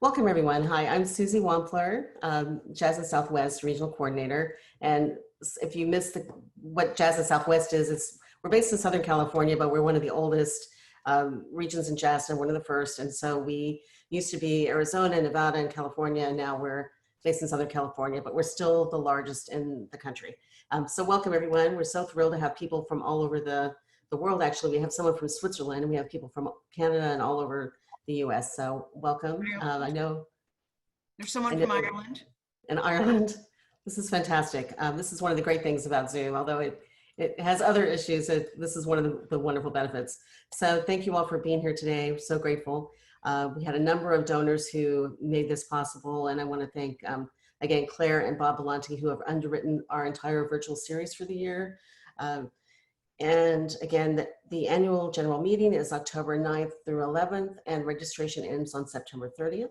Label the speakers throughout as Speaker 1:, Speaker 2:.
Speaker 1: Welcome everyone. Hi, I'm Susie Wampler, Jazza Southwest Regional Coordinator. And if you missed what Jazza Southwest is, we're based in Southern California, but we're one of the oldest regions in Jazza, one of the first. And so we used to be Arizona, Nevada, and California, and now we're based in Southern California, but we're still the largest in the country. So welcome everyone. We're so thrilled to have people from all over the world. Actually, we have someone from Switzerland, and we have people from Canada and all over the US. So welcome. I know
Speaker 2: there's someone from Ireland.
Speaker 1: In Ireland. This is fantastic. This is one of the great things about Zoom, although it has other issues. This is one of the wonderful benefits. So thank you all for being here today. We're so grateful. We had a number of donors who made this possible, and I want to thank, again, Claire and Bob Belanti, who have underwritten our entire virtual series for the year. And again, the annual general meeting is October 9th through 11th, and registration ends on September 30th.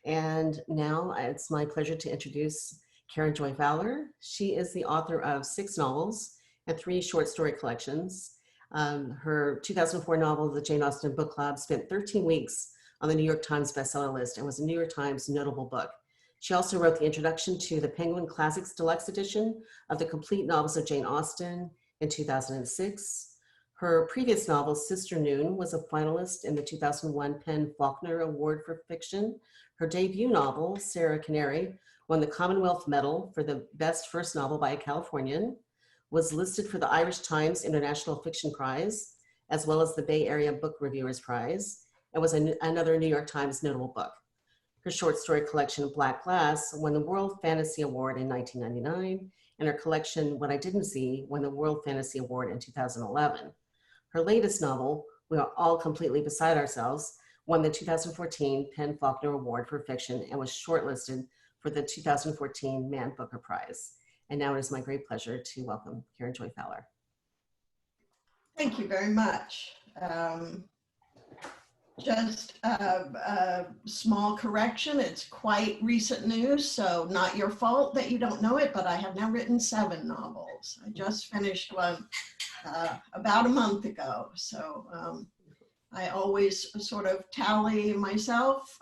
Speaker 1: And now it's my pleasure to introduce Karen Joy Fowler. She is the author of 6 novels and 3 short story collections. Her 2004 novel, The Jane Austen Book Club, spent 13 weeks on the New York Times bestseller list and was a New York Times notable book. She also wrote the introduction to the Penguin Classics Deluxe Edition of the complete novels of Jane Austen in 2006. Her previous novel, Sister Noon, was a finalist in the 2001 PEN/Faulkner Award for Fiction. Her debut novel, Sarah Canary, won the Commonwealth Medal for the best first novel by a Californian, was listed for the Irish Times International Fiction Prize, as well as the Bay Area Book Reviewers Prize, and was another New York Times notable book. Her short story collection, Black Glass, won the World Fantasy Award in 1999, and her collection, What I Didn't See, won the World Fantasy Award in 2011. Her latest novel, We Are All Completely Beside Ourselves, won the 2014 PEN/Faulkner Award for Fiction and was shortlisted for the 2014 Man Booker Prize. And now it is my great pleasure to welcome Karen Joy Fowler.
Speaker 3: Thank you very much. Just a small correction, it's quite recent news, so not your fault that you don't know it, but I have now written 7 novels. I just finished one about a month ago, so I always sort of tally myself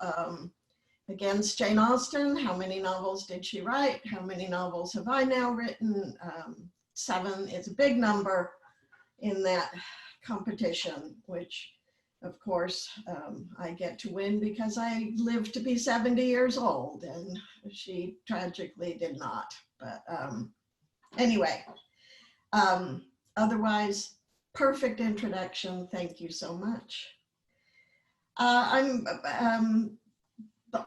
Speaker 3: against Jane Austen. How many novels did she write? How many novels have I now written? 7 is a big number in that competition, which of course, I get to win because I lived to be 70 years old, and she tragically did not. But anyway, otherwise, perfect introduction. Thank you so much. I'm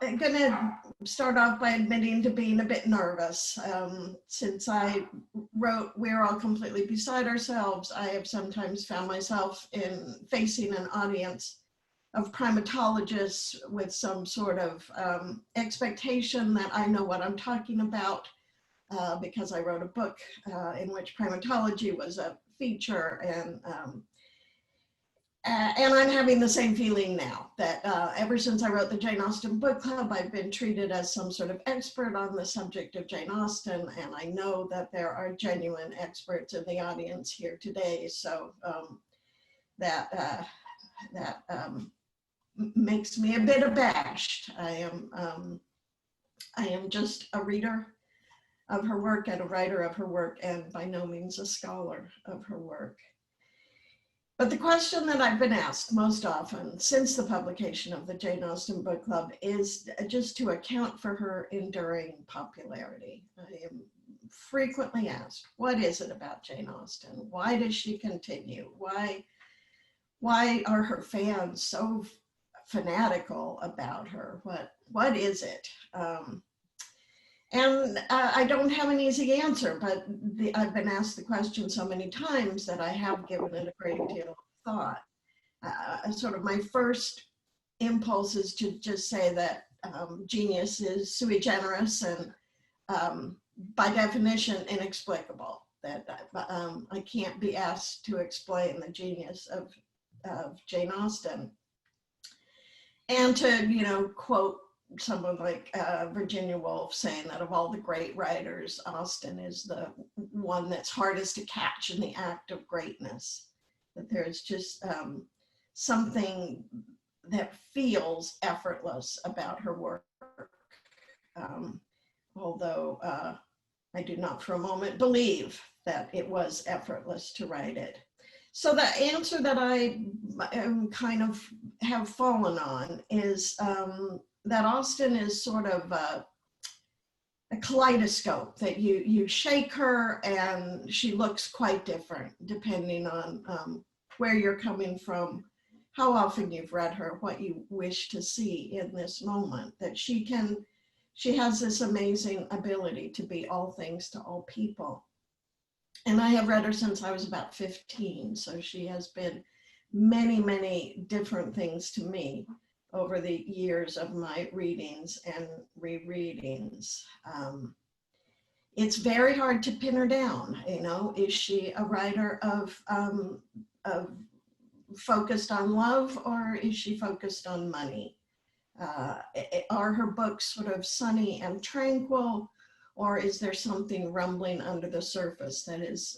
Speaker 3: going to start off by admitting to being a bit nervous. Since I wrote We're All Completely Beside Ourselves, I have sometimes found myself facing an audience of primatologists with some sort of expectation that I know what I'm talking about because I wrote a book in which primatology was a feature, and I'm having the same feeling now that ever since I wrote the Jane Austen Book Club, I've been treated as some sort of expert on the subject of Jane Austen, and I know that there are genuine experts in the audience here today, so that makes me a bit abashed. I am just a reader of her work and a writer of her work, and by no means a scholar of her work. But the question that I've been asked most often since the publication of the Jane Austen Book Club is just to account for her enduring popularity. I am frequently asked, what is it about Jane Austen? Why does she continue? Why are her fans so fanatical about her? What is it? And I don't have an easy answer, but I've been asked the question so many times that I have given it a great deal of thought. Sort of my first impulse is to just say that genius is sui generis and by definition inexplicable, that I can't be asked to explain the genius of Jane Austen. And to, quote someone like Virginia Woolf saying that of all the great writers, Austen is the one that's hardest to catch in the act of greatness. That there's just something that feels effortless about her work. Although I do not for a moment believe that it was effortless to write it. So the answer that I kind of have fallen on is that Austen is sort of a kaleidoscope, that you shake her and she looks quite different depending on where you're coming from, how often you've read her, what you wish to see in this moment, that she has this amazing ability to be all things to all people. And I have read her since I was about 15, so she has been many, many different things to me over the years of my readings and rereadings. It's very hard to pin her down. You know, is she a writer of focused on love, or is she focused on money? Are her books sort of sunny and tranquil, or is there something rumbling under the surface that is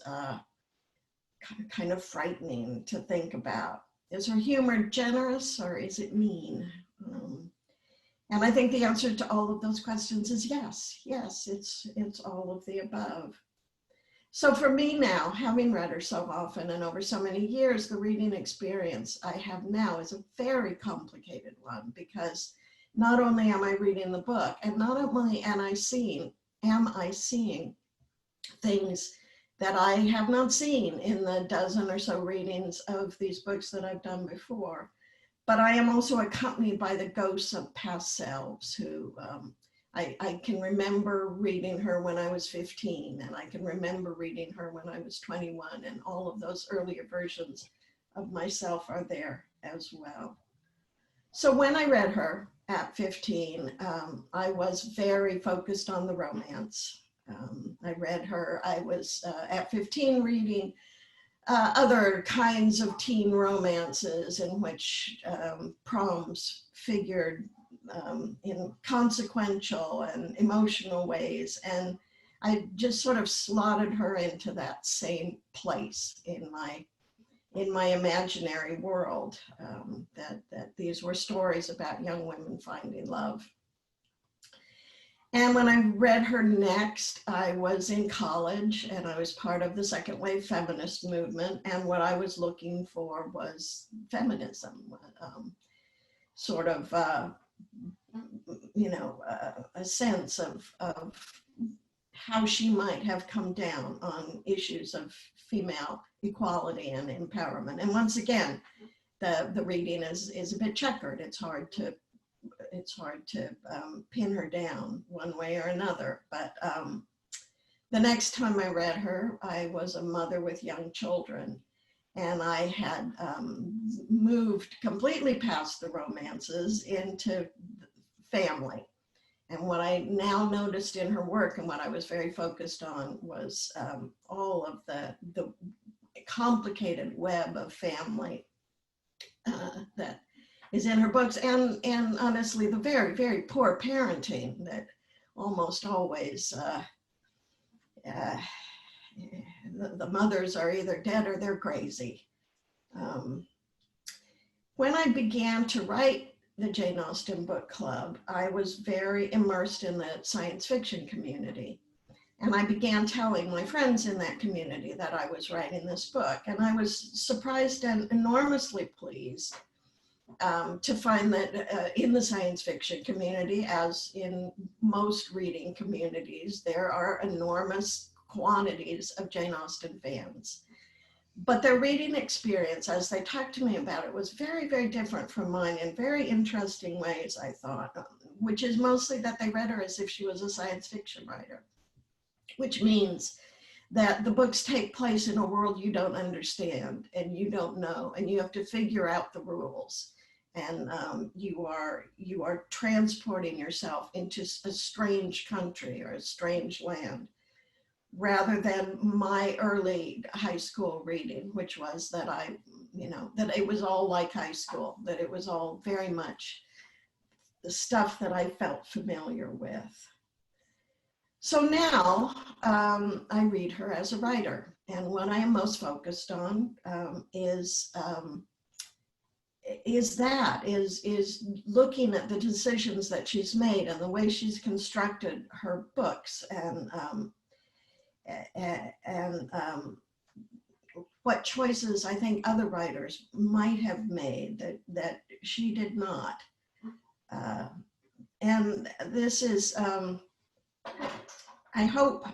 Speaker 3: kind of frightening to think about? Is her humor generous, or is it mean? And I think the answer to all of those questions is yes. Yes, it's all of the above. So for me now, having read her so often and over so many years, the reading experience I have now is a very complicated one, because not only am I reading the book, and not only am I seeing things that I have not seen in the dozen or so readings of these books that I've done before, but I am also accompanied by the ghosts of past selves who I can remember reading her when I was 15, and I can remember reading her when I was 21, and all of those earlier versions of myself are there as well. So when I read her at 15, I was very focused on the romance. I read her, I was at 15 reading other kinds of teen romances in which proms figured in consequential and emotional ways. And I just sort of slotted her into that same place in my imaginary world, that these were stories about young women finding love. And when I read her next, I was in college and I was part of the second wave feminist movement. And what I was looking for was feminism, sort of, a sense of how she might have come down on issues of female equality and empowerment. And once again, the reading is a bit checkered. It's hard to pin her down one way or another. But the next time I read her, I was a mother with young children, and I had moved completely past the romances into family. And what I now noticed in her work, and what I was very focused on, was all of the complicated web of family that is in her books, and honestly, the very, very poor parenting that almost always the mothers are either dead or they're crazy. When I began to write the Jane Austen Book Club, I was very immersed in the science fiction community. And I began telling my friends in that community that I was writing this book. And I was surprised and enormously pleased to find that in the science fiction community, as in most reading communities, there are enormous quantities of Jane Austen fans. But their reading experience, as they talked to me about it, was very, very different from mine in very interesting ways, I thought, which is mostly that they read her as if she was a science fiction writer, which means that the books take place in a world you don't understand and you don't know, and you have to figure out the rules. And you are transporting yourself into a strange country or a strange land, rather than my early high school reading, which was that that it was all like high school, that it was all very much the stuff that I felt familiar with. So now I read her as a writer, and what I am most focused on is is looking at the decisions that she's made and the way she's constructed her books, and what choices I think other writers might have made that she did not. And this is, I hope,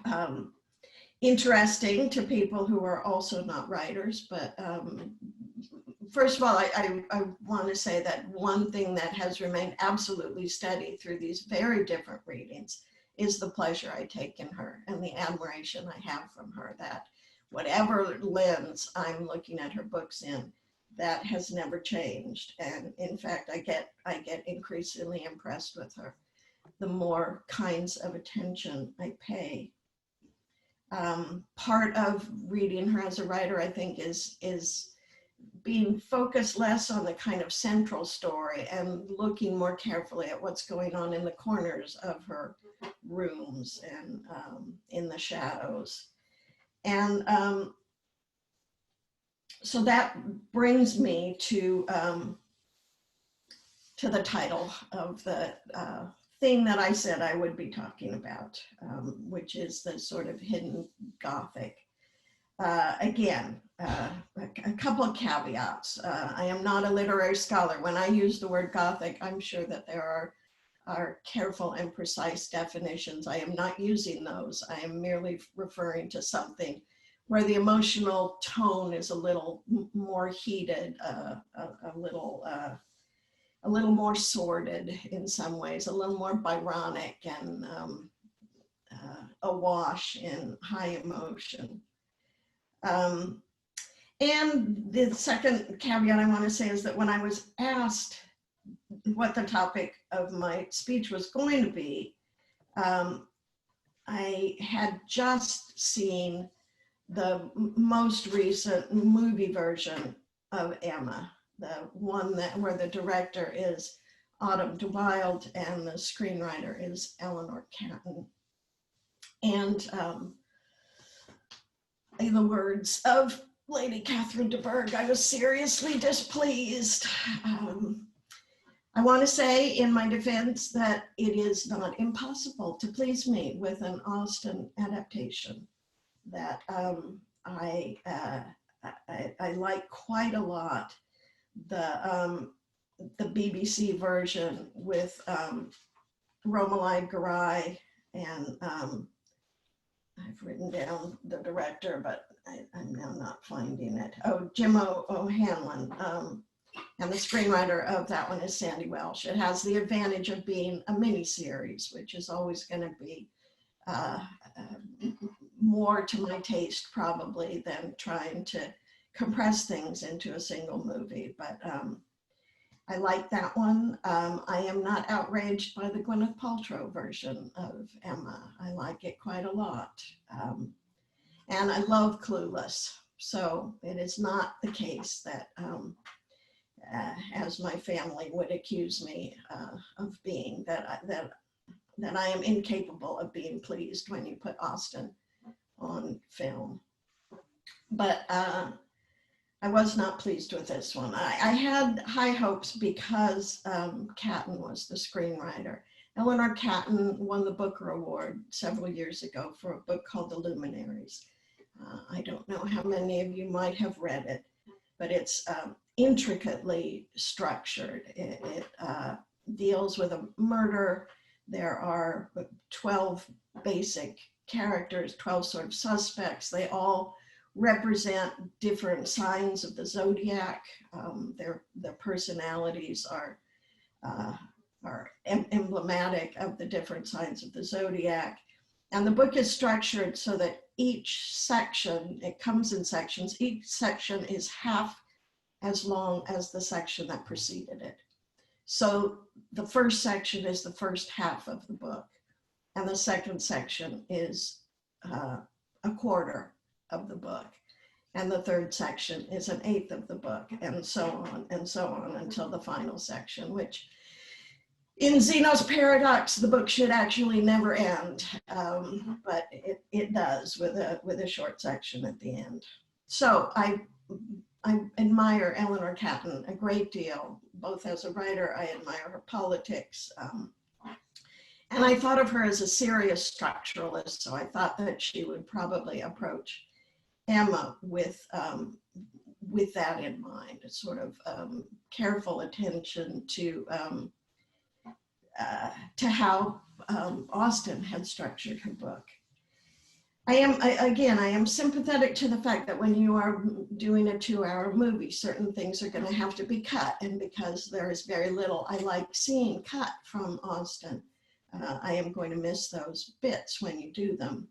Speaker 3: interesting to people who are also not writers. But first of all, I want to say that one thing that has remained absolutely steady through these very different readings is the pleasure I take in her and the admiration I have from her, that whatever lens I'm looking at her books in, that has never changed. And in fact, I get increasingly impressed with her the more kinds of attention I pay. Part of reading her as a writer, I think, is being focused less on the kind of central story and looking more carefully at what's going on in the corners of her rooms and in the shadows. And so that brings me to the title of the thing that I said I would be talking about, which is the sort of hidden Gothic. Again, a couple of caveats. I am not a literary scholar. When I use the word Gothic, I'm sure that there are careful and precise definitions. I am not using those. I am merely referring to something where the emotional tone is a little more heated, a little more sordid in some ways, a little more Byronic and awash in high emotion. And the second caveat I want to say is that when I was asked what the topic of my speech was going to be, I had just seen the most recent movie version of Emma, the one where the director is Autumn de Wilde and the screenwriter is Eleanor Catton. And in the words of Lady Catherine de Bourgh, I was seriously displeased. I want to say in my defense that it is not impossible to please me with an Austen adaptation, that I like quite a lot the BBC version with Romalie Garai, and I've written down the director, but I'm now not finding it. Oh, Jim O'Hanlon. And the screenwriter of that one is Sandy Welsh. It has the advantage of being a miniseries, which is always going to be more to my taste probably than trying to compress things into a single movie. But I like that one. I am not outraged by the Gwyneth Paltrow version of Emma. I like it quite a lot. And I love Clueless. So it is not the case that, as my family would accuse me of being, that I am incapable of being pleased when you put Austen on film. But I was not pleased with this one. I had high hopes because Catton was the screenwriter. Eleanor Catton won the Booker Award several years ago for a book called The Luminaries. I don't know how many of you might have read it, but it's intricately structured. It deals with a murder. There are 12 basic characters, 12 sort of suspects. They all represent different signs of the zodiac. Their personalities are emblematic of the different signs of the zodiac. And the book is structured so that each section, it comes in sections, each section is half as long as the section that preceded it. So the first section is the first half of the book, and the second section is a quarter of the book, and the third section is an eighth of the book, and so on until the final section, which in Zeno's paradox, the book should actually never end, but it does with a short section at the end. So I admire Eleanor Catton a great deal, both as a writer. I admire her politics. And I thought of her as a serious structuralist, so I thought that she would probably approach Emma with that in mind, a sort of careful attention to how Austen had structured her book. I am sympathetic to the fact that when you are doing a 2-hour movie, certain things are going to have to be cut, and because there is very little I like seeing cut from Austen, I am going to miss those bits when you do them.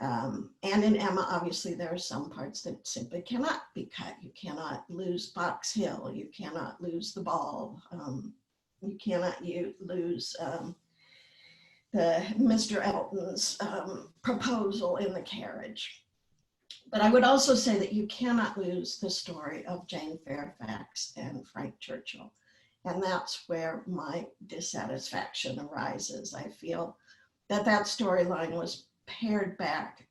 Speaker 3: And in Emma, obviously, there are some parts that simply cannot be cut. You cannot lose Box Hill. You cannot lose the ball. You cannot lose the Mr. Elton's proposal in the carriage. But I would also say that you cannot lose the story of Jane Fairfax and Frank Churchill. And that's where my dissatisfaction arises. I feel that that storyline was pared back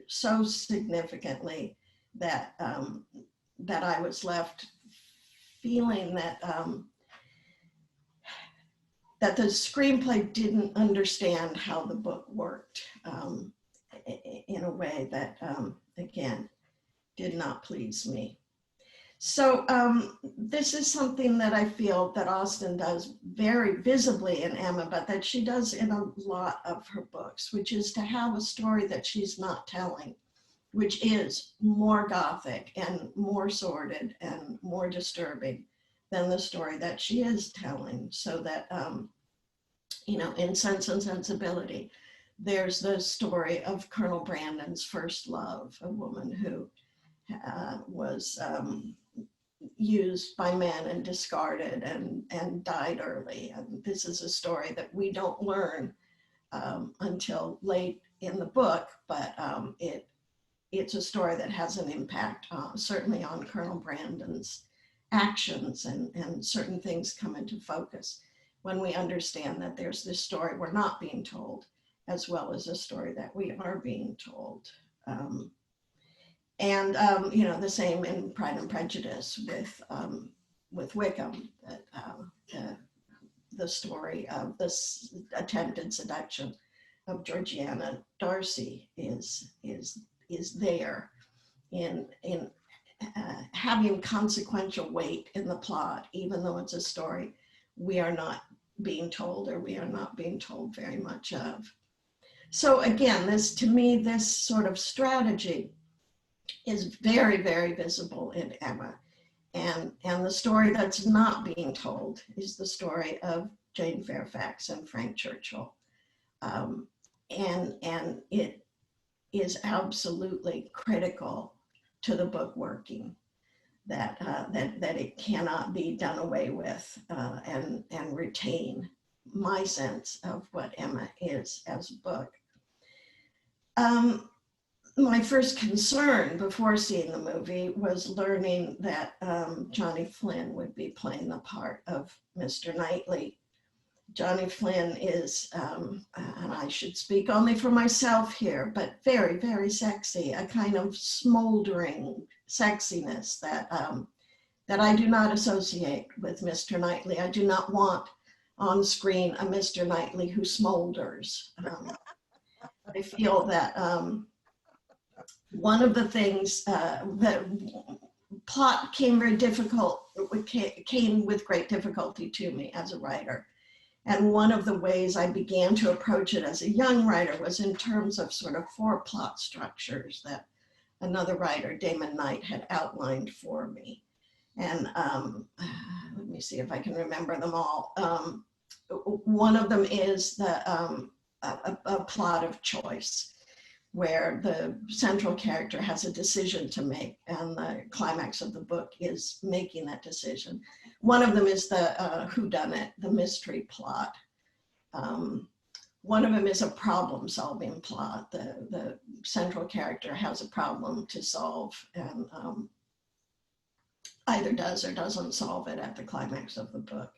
Speaker 3: so significantly that that I was left feeling that that the screenplay didn't understand how the book worked in a way that again did not please me. So this is something that I feel that Austen does very visibly in Emma, but that she does in a lot of her books, which is to have a story that she's not telling, which is more Gothic and more sordid and more disturbing than the story that she is telling. So that, you know, in Sense and Sensibility, there's the story of Colonel Brandon's first love, a woman who was used by men and discarded and died early. And this is a story that we don't learn until late in the book, but it's a story that has an impact certainly on Colonel Brandon's actions, and certain things come into focus when we understand that there's this story we're not being told, as well as a story that we are being told. You know, the same in Pride and Prejudice with Wickham, that the story of this attempted seduction of Georgiana Darcy is there in having consequential weight in the plot, even though it's a story we are not being told, or we are not being told very much of. So again, this, to me, this sort of strategy is very, very visible in Emma. And the story that's not being told is the story of Jane Fairfax and Frank Churchill. And it is absolutely critical to the book working, that it cannot be done away with and retain my sense of what Emma is as a book. My first concern before seeing the movie was learning that Johnny Flynn would be playing the part of Mr. Knightley. Johnny Flynn is, and I should speak only for myself here, but very, very sexy, a kind of smoldering sexiness that, that I do not associate with Mr. Knightley. I do not want on screen a Mr. Knightley who smolders. I feel that one of the things that plot came very difficult, came with great difficulty to me as a writer. And one of the ways I began to approach it as a young writer was in terms of sort of 4 plot structures that another writer, Damon Knight, had outlined for me. And let me see if I can remember them all. One of them is a plot of choice, where the central character has a decision to make, and the climax of the book is making that decision. One of them is the whodunit, the mystery plot. One of them is a problem-solving plot. The central character has a problem to solve, and either does or doesn't solve it at the climax of the book.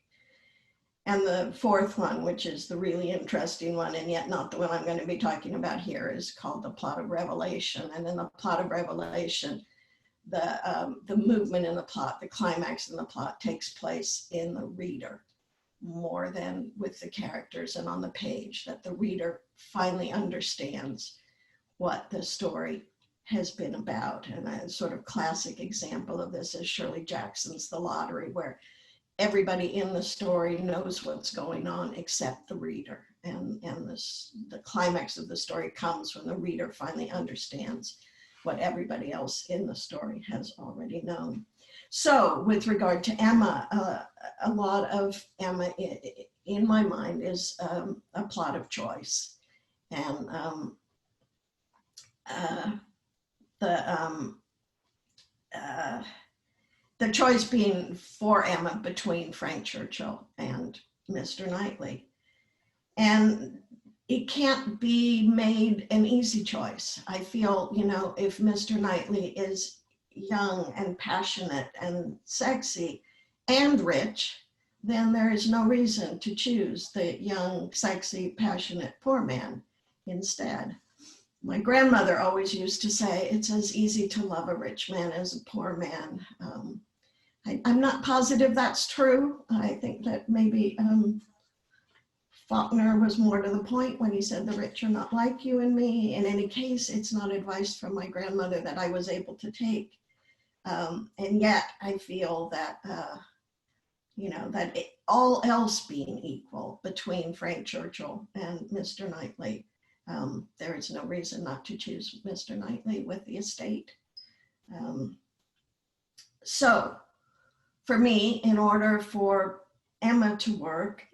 Speaker 3: And the fourth one, which is the really interesting one, and yet not the one I'm going to be talking about here, is called the plot of revelation. And in the plot of revelation, the movement in the plot, the climax in the plot takes place in the reader more than with the characters and on the page, that the reader finally understands what the story has been about. And a sort of classic example of this is Shirley Jackson's The Lottery, where everybody in the story knows what's going on except the reader. And the climax of the story comes when the reader finally understands what everybody else in the story has already known. So with regard to Emma, a lot of Emma in my mind is a plot of choice. And the choice being for Emma between Frank Churchill and Mr. Knightley. And it can't be made an easy choice. I feel, you know, if Mr. Knightley is young and passionate and sexy and rich, then there is no reason to choose the young, sexy, passionate poor man instead. My grandmother always used to say, it's as easy to love a rich man as a poor man. I'm not positive that's true. I think that maybe Faulkner was more to the point when he said the rich are not like you and me. In any case, it's not advice from my grandmother that I was able to take. And yet I feel that, you know, that all else being equal between Frank Churchill and Mr. Knightley, there is no reason not to choose Mr. Knightley with the estate. So for me, in order for Emma to work,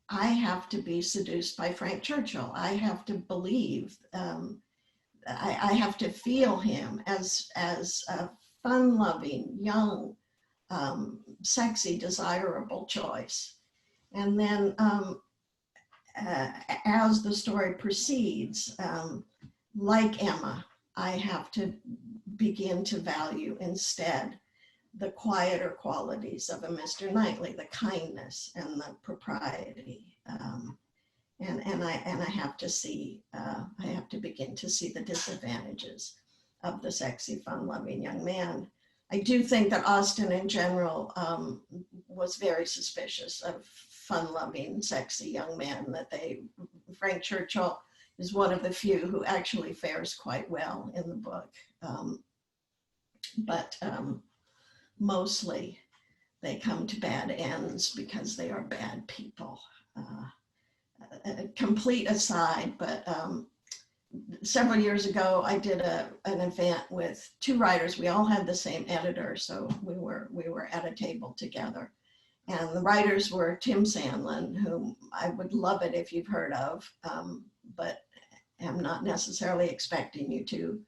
Speaker 3: I have to be seduced by Frank Churchill. I have to believe, I have to feel him as a fun-loving, young, sexy, desirable choice. And then as the story proceeds, like Emma, I have to begin to value instead the quieter qualities of a Mr. Knightley, the kindness and the propriety. And I have to see, I have to begin to see the disadvantages of the sexy, fun-loving young man. I do think that Austen in general was very suspicious of fun-loving, sexy young men, that Frank Churchill is one of the few who actually fares quite well in the book. But mostly they come to bad ends because they are bad people. A complete aside, but several years ago, I did an event with two writers. We all had the same editor, so we were at a table together. And the writers were Tim Sandlin, whom I would love it if you've heard of, but am not necessarily expecting you to.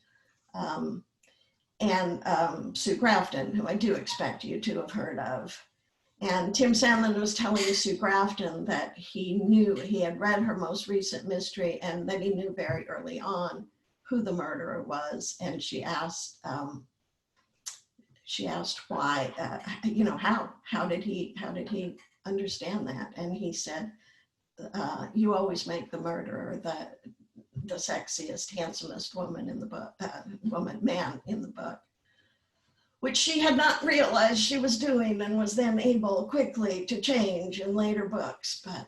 Speaker 3: And Sue Grafton, who I do expect you to have heard of. And Tim Sandlin was telling Sue Grafton that he knew, he had read her most recent mystery, and that he knew very early on who the murderer was. And she asked why, you know, how did he understand that? And he said, you always make the murderer the sexiest, handsomest woman in the book, man in the book, which she had not realized she was doing and was then able quickly to change in later books. But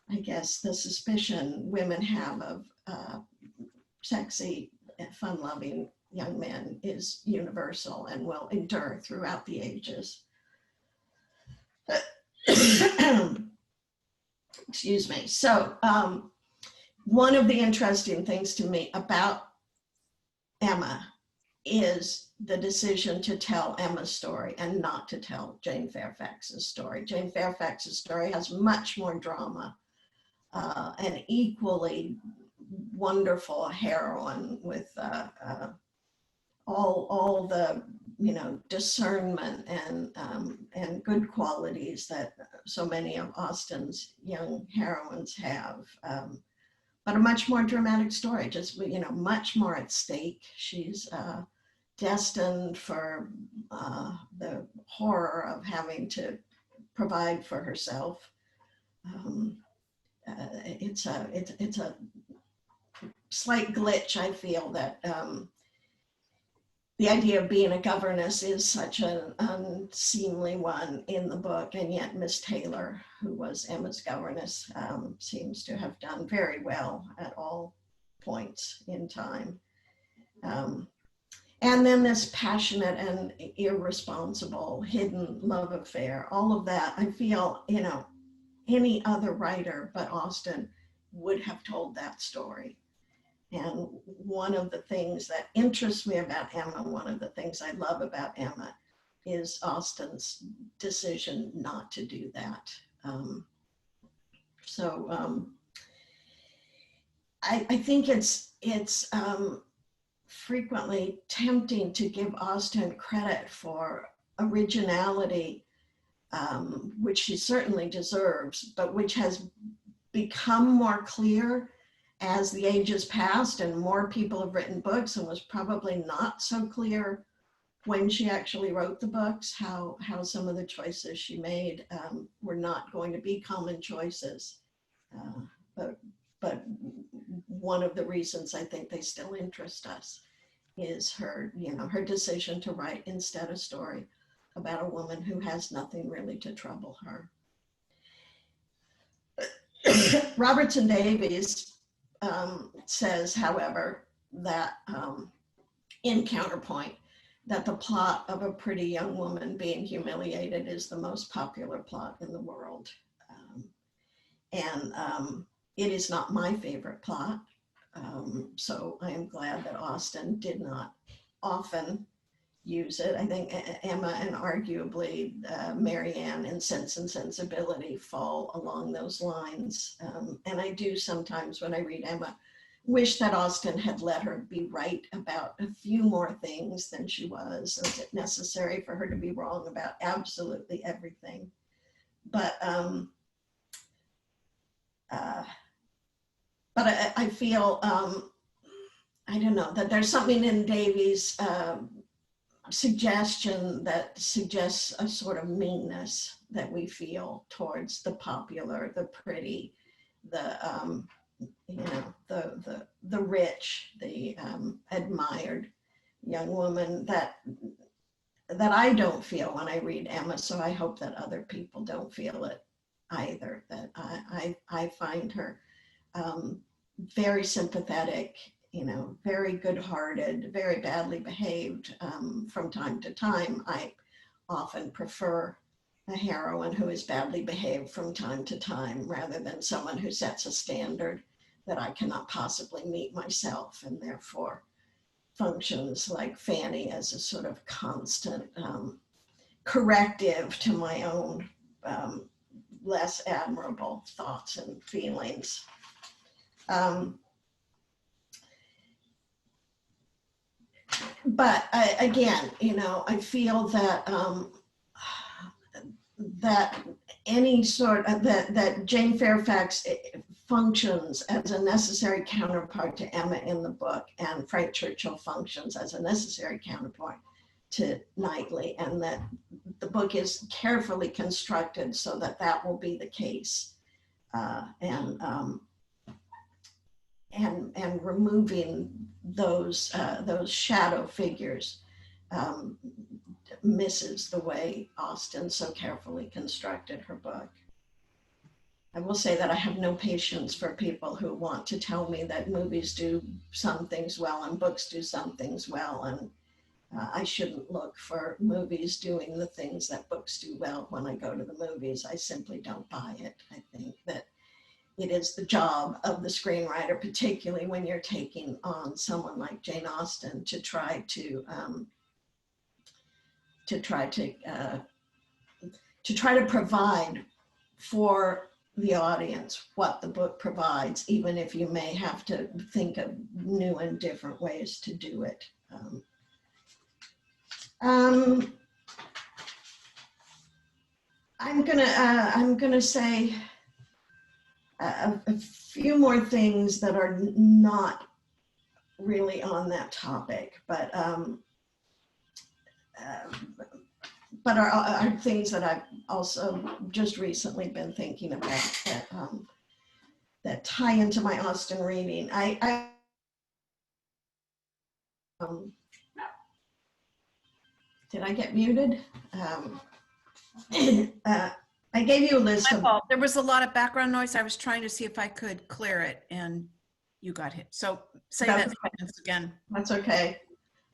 Speaker 3: I guess the suspicion women have of sexy, fun-loving young men is universal and will endure throughout the ages. Excuse me. So one of the interesting things to me about Emma is the decision to tell Emma's story and not to tell Jane Fairfax's story. Jane Fairfax's story has much more drama, an equally wonderful heroine with all the, you know, discernment and good qualities that so many of Austen's young heroines have. But a much more dramatic story, just, you know, much more at stake. She's destined for the horror of having to provide for herself. It's a slight glitch, I feel, that the idea of being a governess is such an unseemly one in the book, and yet Miss Taylor, who was Emma's governess, seems to have done very well at all points in time. And then this passionate and irresponsible hidden love affair, all of that, I feel, you know, any other writer but Austen would have told that story. And one of the things that interests me about Emma, one of the things I love about Emma, is Austen's decision not to do that. I think it's frequently tempting to give Austen credit for originality, which she certainly deserves, but which has become more clear as the ages passed and more people have written books, and was probably not so clear when she actually wrote the books, how some of the choices she made were not going to be common choices. But one of the reasons I think they still interest us is her, you know, her decision to write instead a story about a woman who has nothing really to trouble her. Robertson Davies says, however, that in Counterpoint, that the plot of a pretty young woman being humiliated is the most popular plot in the world. It is not my favorite plot. So I am glad that Austen did not often use it. I think Emma and arguably Marianne in Sense and Sensibility fall along those lines. And I do sometimes, when I read Emma, wish that Austen had let her be right about a few more things than she was. Is it necessary for her to be wrong about absolutely everything? But I feel, I don't know, that there's something in Davies' suggestion that suggests a sort of meanness that we feel towards the popular, the pretty, the you know, the rich, the admired young woman that I don't feel when I read Emma. So I hope that other people don't feel it either. That I find her very sympathetic, you know, very good-hearted, very badly behaved from time to time. I often prefer a heroine who is badly behaved from time to time rather than someone who sets a standard that I cannot possibly meet myself, and therefore functions like Fanny as a sort of constant corrective to my own less admirable thoughts and feelings. But again, you know, I feel that that any sort of that Jane Fairfax functions as a necessary counterpart to Emma in the book, and Frank Churchill functions as a necessary counterpart to Knightley, and that the book is carefully constructed so that that will be the case, and removing those shadow figures misses the way Austen so carefully constructed her book. I will say that I have no patience for people who want to tell me that movies do some things well and books do some things well, and I shouldn't look for movies doing the things that books do well when I go to the movies. I simply don't buy it. I think that it is the job of the screenwriter, particularly when you're taking on someone like Jane Austen, to try to provide for the audience what the book provides, even if you may have to think of new and different ways to do it. I'm gonna say a few more things that are not really on that topic, but are things that I've also just recently been thinking about that tie into my Austen reading. Did I get muted? I gave you a list
Speaker 2: My
Speaker 3: of,
Speaker 2: fault. There was a lot of background noise. I was trying to see if I could clear it and you got hit. So say that sentence again.
Speaker 3: that's okay.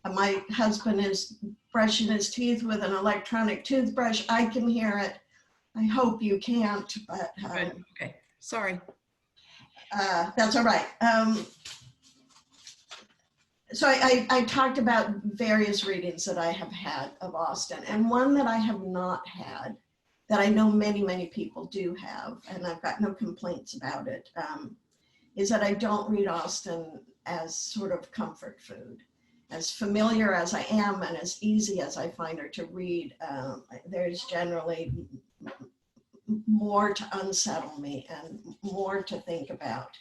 Speaker 3: My husband is brushing his teeth with an electronic toothbrush. I can hear it. I hope you can't, but
Speaker 2: Good. Okay. Sorry.
Speaker 3: that's all right. So I talked about various readings that I have had of Austen, and one that I have not had, that I know many, many people do have, and I've got no complaints about it, is that I don't read Austen as sort of comfort food. As familiar as I am and as easy as I find her to read, there's generally more to unsettle me and more to think about.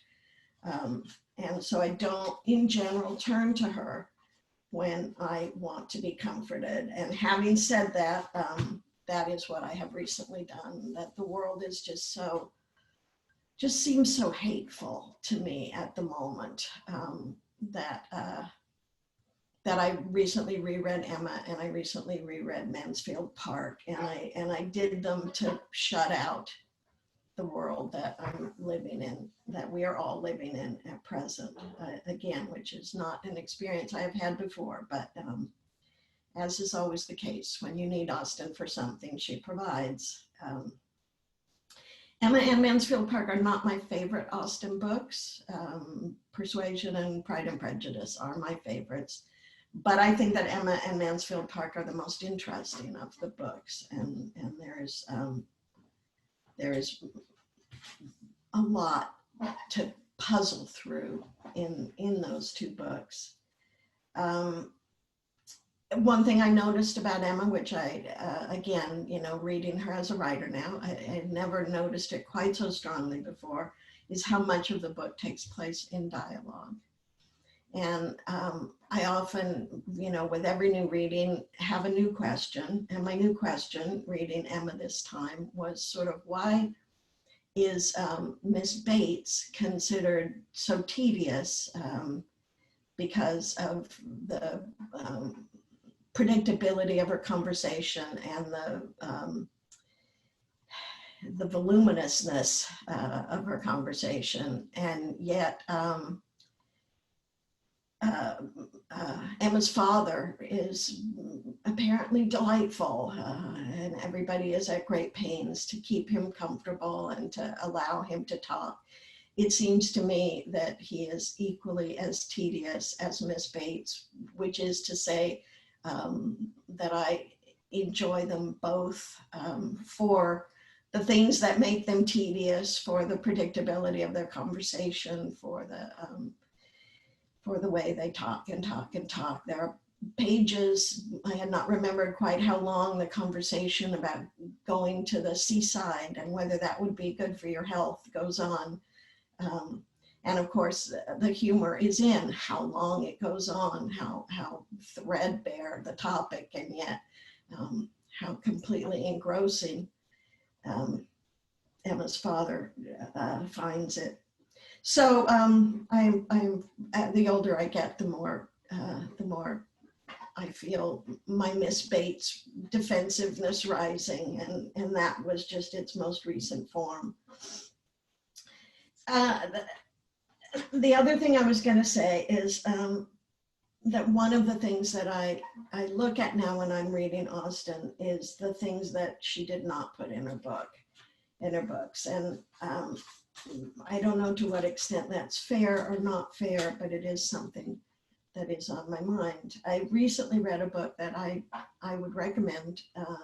Speaker 3: And so I don't, in general, turn to her when I want to be comforted. And having said that, that is what I have recently done, that the world is just seems so hateful to me at the moment, that I recently reread Emma, and I recently reread Mansfield Park, and I did them to shut out the world that I'm living in, that we are all living in at present, again, which is not an experience I have had before, but as is always the case, when you need Austen for something, she provides. Emma and Mansfield Park are not my favorite Austen books. Persuasion and Pride and Prejudice are my favorites. But I think that Emma and Mansfield Park are the most interesting of the books, and there is a lot to puzzle through in those two books. One thing I noticed about Emma, which I, again, reading her as a writer now, I had never noticed it quite so strongly before, is how much of the book takes place in dialogue. And I often, with every new reading, have a new question. And my new question, reading Emma this time, was sort of, why is Miss Bates considered so tedious because of the predictability of her conversation and the voluminousness of her conversation, and yet Emma's father is apparently delightful, and everybody is at great pains to keep him comfortable and to allow him to talk. It seems to me that he is equally as tedious as Miss Bates, which is to say that I enjoy them both for the things that make them tedious, for the predictability of their conversation, for the way they talk and talk and talk. There are pages, I had not remembered quite how long the conversation about going to the seaside and whether that would be good for your health goes on. And of course, the humor is in how long it goes on, how threadbare the topic, and yet how completely engrossing Emma's father finds it. So I'm the older I get, the more I feel my Miss Bates defensiveness rising, and that was just its most recent form. The other thing I was going to say is that one of the things that I look at now when I'm reading Austen is the things that she did not put in her books, and I don't know to what extent that's fair or not fair, but it is something that is on my mind. I recently read a book that I would recommend.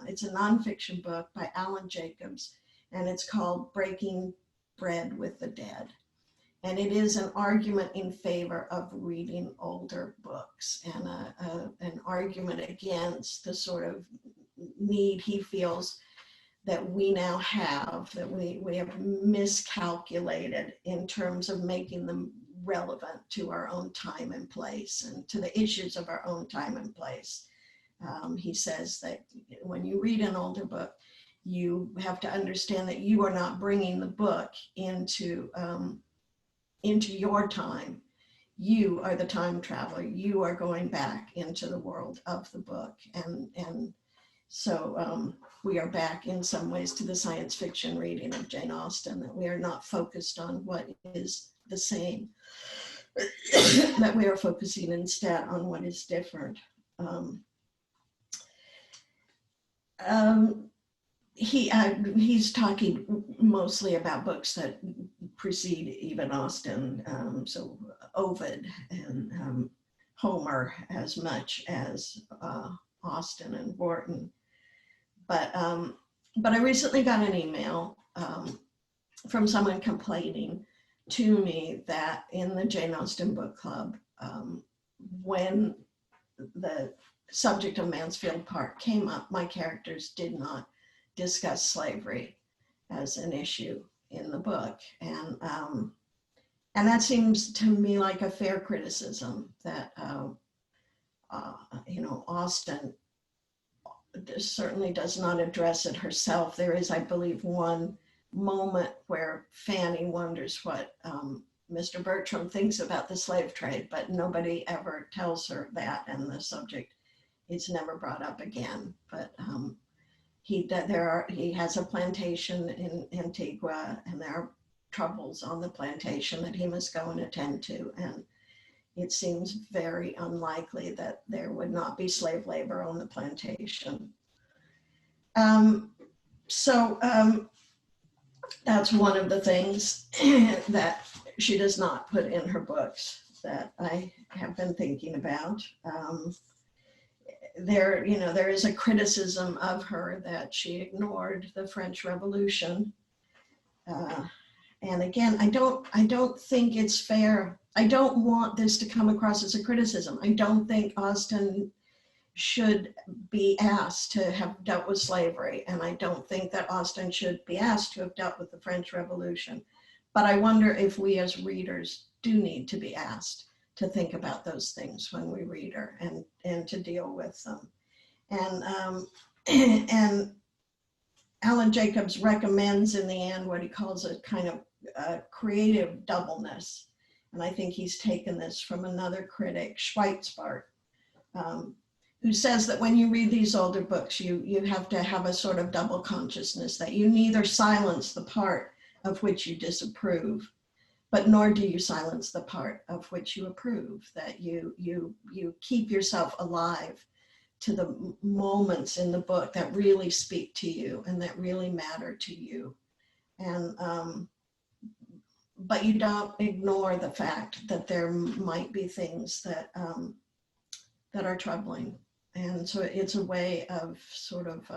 Speaker 3: It's a nonfiction book by Alan Jacobs, and it's called Breaking Bread with the Dead. And it is an argument in favor of reading older books, and an argument against the sort of need he feels that we now have, that we have miscalculated in terms of making them relevant to our own time and place and to the issues of our own time and place. He says that when you read an older book, you have to understand that you are not bringing the book into your time. you are the time traveler. You are going back into the world of the book. And so we are back in some ways to the science fiction reading of Jane Austen, that we are not focused on what is the same, that we are focusing instead on what is different. He's talking mostly about books that precede even Austen, so Ovid and Homer as much as Austen and Warton. But I recently got an email from someone complaining to me that in the Jane Austen book club, when the subject of Mansfield Park came up, my characters did not discuss slavery as an issue in the book. And that seems to me like a fair criticism, that, Austen certainly does not address it herself. There is, I believe, one moment where Fanny wonders what Mr. Bertram thinks about the slave trade, but nobody ever tells her that, and the subject is never brought up again. But he has a plantation in Antigua, and there are troubles on the plantation that he must go and attend to, and it seems very unlikely that there would not be slave labor on the plantation. So that's one of the things that she does not put in her books that I have been thinking about. There is a criticism of her that she ignored the French Revolution. And again, I don't think it's fair. I don't want this to come across as a criticism. I don't think Austen should be asked to have dealt with slavery, and I don't think that Austen should be asked to have dealt with the French Revolution. But I wonder if we as readers do need to be asked to think about those things when we read her, and to deal with them. And Alan Jacobs recommends in the end what he calls a kind of creative doubleness. And I think he's taken this from another critic, Schweizbart, who says that when you read these older books, you have to have a sort of double consciousness, that you neither silence the part of which you disapprove, but nor do you silence the part of which you approve, that you keep yourself alive to the moments in the book that really speak to you and that really matter to you. And but you don't ignore the fact that there might be things that that are troubling. And so it's a way of sort of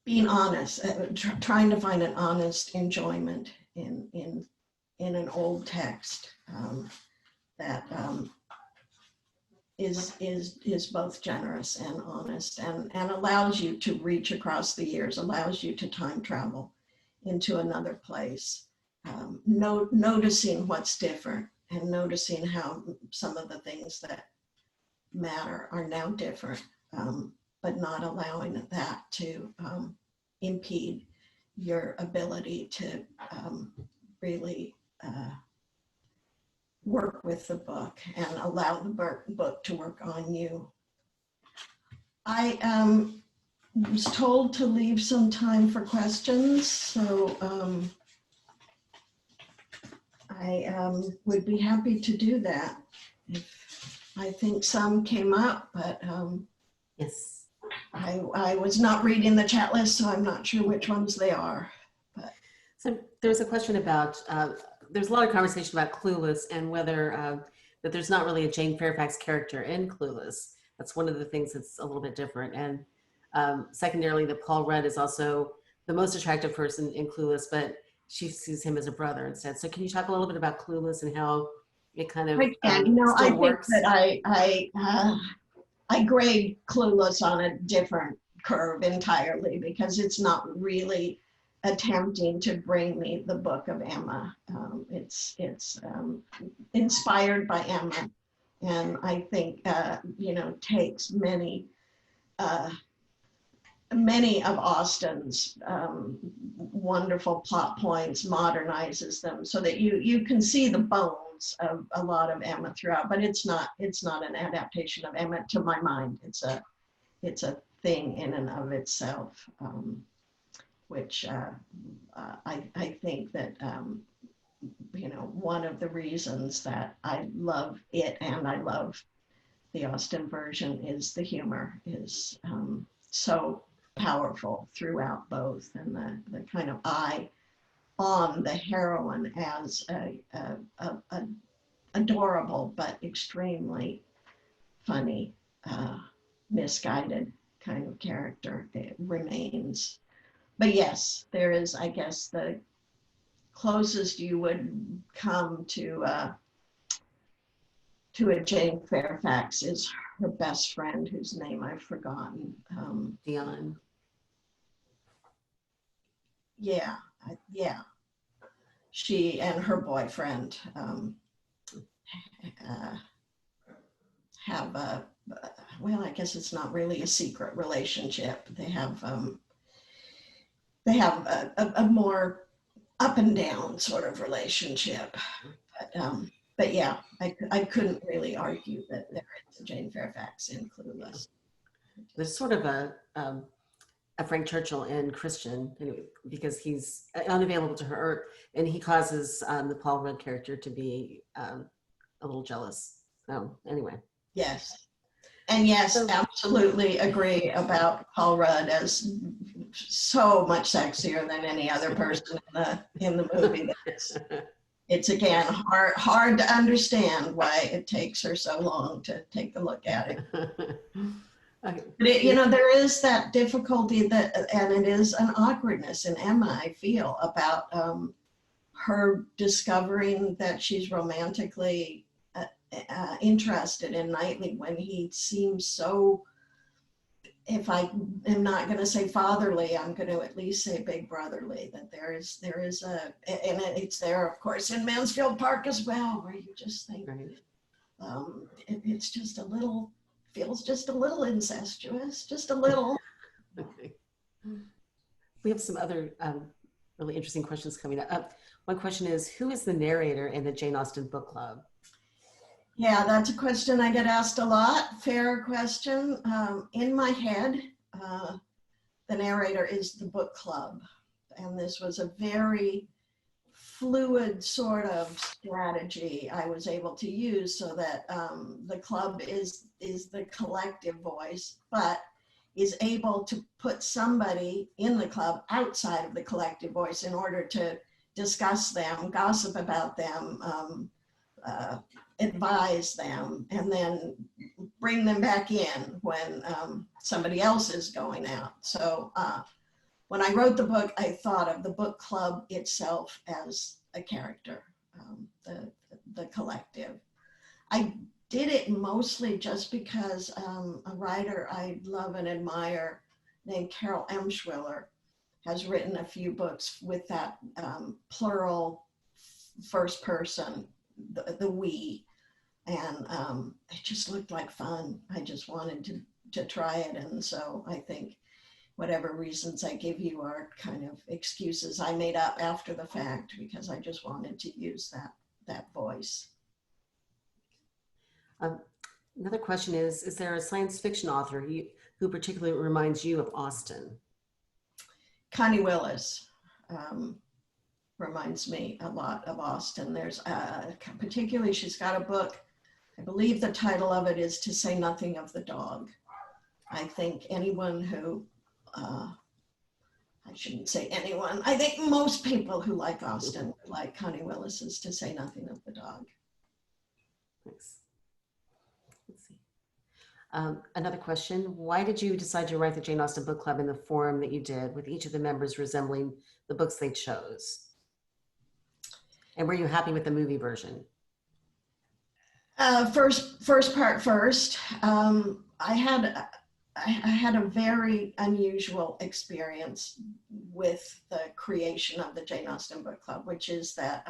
Speaker 3: being honest, trying to find an honest enjoyment in an old text that is both generous and honest, and allows you to reach across the years, allows you to time travel into another place, noticing what's different and noticing how some of the things that matter are now different, but not allowing that to impede your ability to really work with the book and allow the book to work on you. I was told to leave some time for questions, so I would be happy to do that. I think some came up, but
Speaker 1: Yes.
Speaker 3: I was not reading the chat list, so I'm not sure which ones they are. But
Speaker 1: So there was a question about, there's a lot of conversation about Clueless and whether that there's not really a Jane Fairfax character in Clueless. That's one of the things that's a little bit different. And secondarily, that Paul Rudd is also the most attractive person in Clueless, but she sees him as a brother instead. So can you talk a little bit about Clueless and how it kind of
Speaker 3: I
Speaker 1: works?
Speaker 3: think that I grade Clueless on a different curve entirely, because it's not really attempting to bring me the book of Emma. It's inspired by Emma, and I think takes many many of Austen's wonderful plot points modernizes them so that you can see the bones of a lot of Emma throughout, but it's not an adaptation of Emma to my mind. It's a thing in and of itself, which I think that one of the reasons that I love it and I love the Austen version is the humor is so powerful throughout both, and the kind of eye on the heroine as a adorable but extremely funny, misguided kind of character. It remains. But yes, there is, I guess, the closest you would come to a Jane Fairfax is her best friend, whose name I've forgotten.
Speaker 1: Dion.
Speaker 3: Yeah. She and her boyfriend have a, well, I guess it's not really a secret relationship. They have a more up and down sort of relationship. But yeah, I couldn't really argue that there is a Jane Fairfax in Clueless.
Speaker 1: There's sort of a Frank Churchill in Christian, anyway, because he's unavailable to her, and he causes the Paul Rudd character to be a little jealous. So anyway.
Speaker 3: Yes. And yes, absolutely agree about Paul Rudd as so much sexier than any other person in the movie. It's again hard to understand why it takes her so long to take a look at it.
Speaker 1: Okay.
Speaker 3: But there is that difficulty and it is an awkwardness in Emma, I feel, about her discovering that she's romantically interested in Knightley when he seems so, if I am not going to say fatherly, I'm going to at least say big brotherly, that there is and it's there, of course, in Mansfield Park as well, where you just think, right. It's just feels just a little incestuous, just a little.
Speaker 1: Okay. We have some other really interesting questions coming up. One question is, who is the narrator in the Jane Austen book club?
Speaker 3: Yeah, that's a question I get asked a lot. Fair question. In my head, the narrator is the book club. And this was a very fluid sort of strategy I was able to use so that the club is the collective voice, but is able to put somebody in the club outside of the collective voice in order to discuss them, gossip about them, advise them, and then bring them back in when somebody else is going out. So when I wrote the book, I thought of the book club itself as a character, the collective. I did it mostly just because a writer I love and admire named Carol Emshwiller has written a few books with that plural first person, the we, and it just looked like fun. I just wanted to try it, and so I think whatever reasons I give you are kind of excuses I made up after the fact because I just wanted to use that voice.
Speaker 1: Another question is there a science fiction author who particularly reminds you of Austen?
Speaker 3: Connie Willis reminds me a lot of Austen. There's particularly, she's got a book, I believe the title of it is To Say Nothing of the Dog. I think anyone who, I shouldn't say anyone, I think most people who like Austen like Connie Willis's To Say Nothing of the Dog.
Speaker 1: Thanks. Let's see. Another question, why did you decide to write the Jane Austen book club in the form that you did, with each of the members resembling the books they chose? And were you happy with the movie version?
Speaker 3: First part first. I had a very unusual experience with the creation of the Jane Austen book club, which is that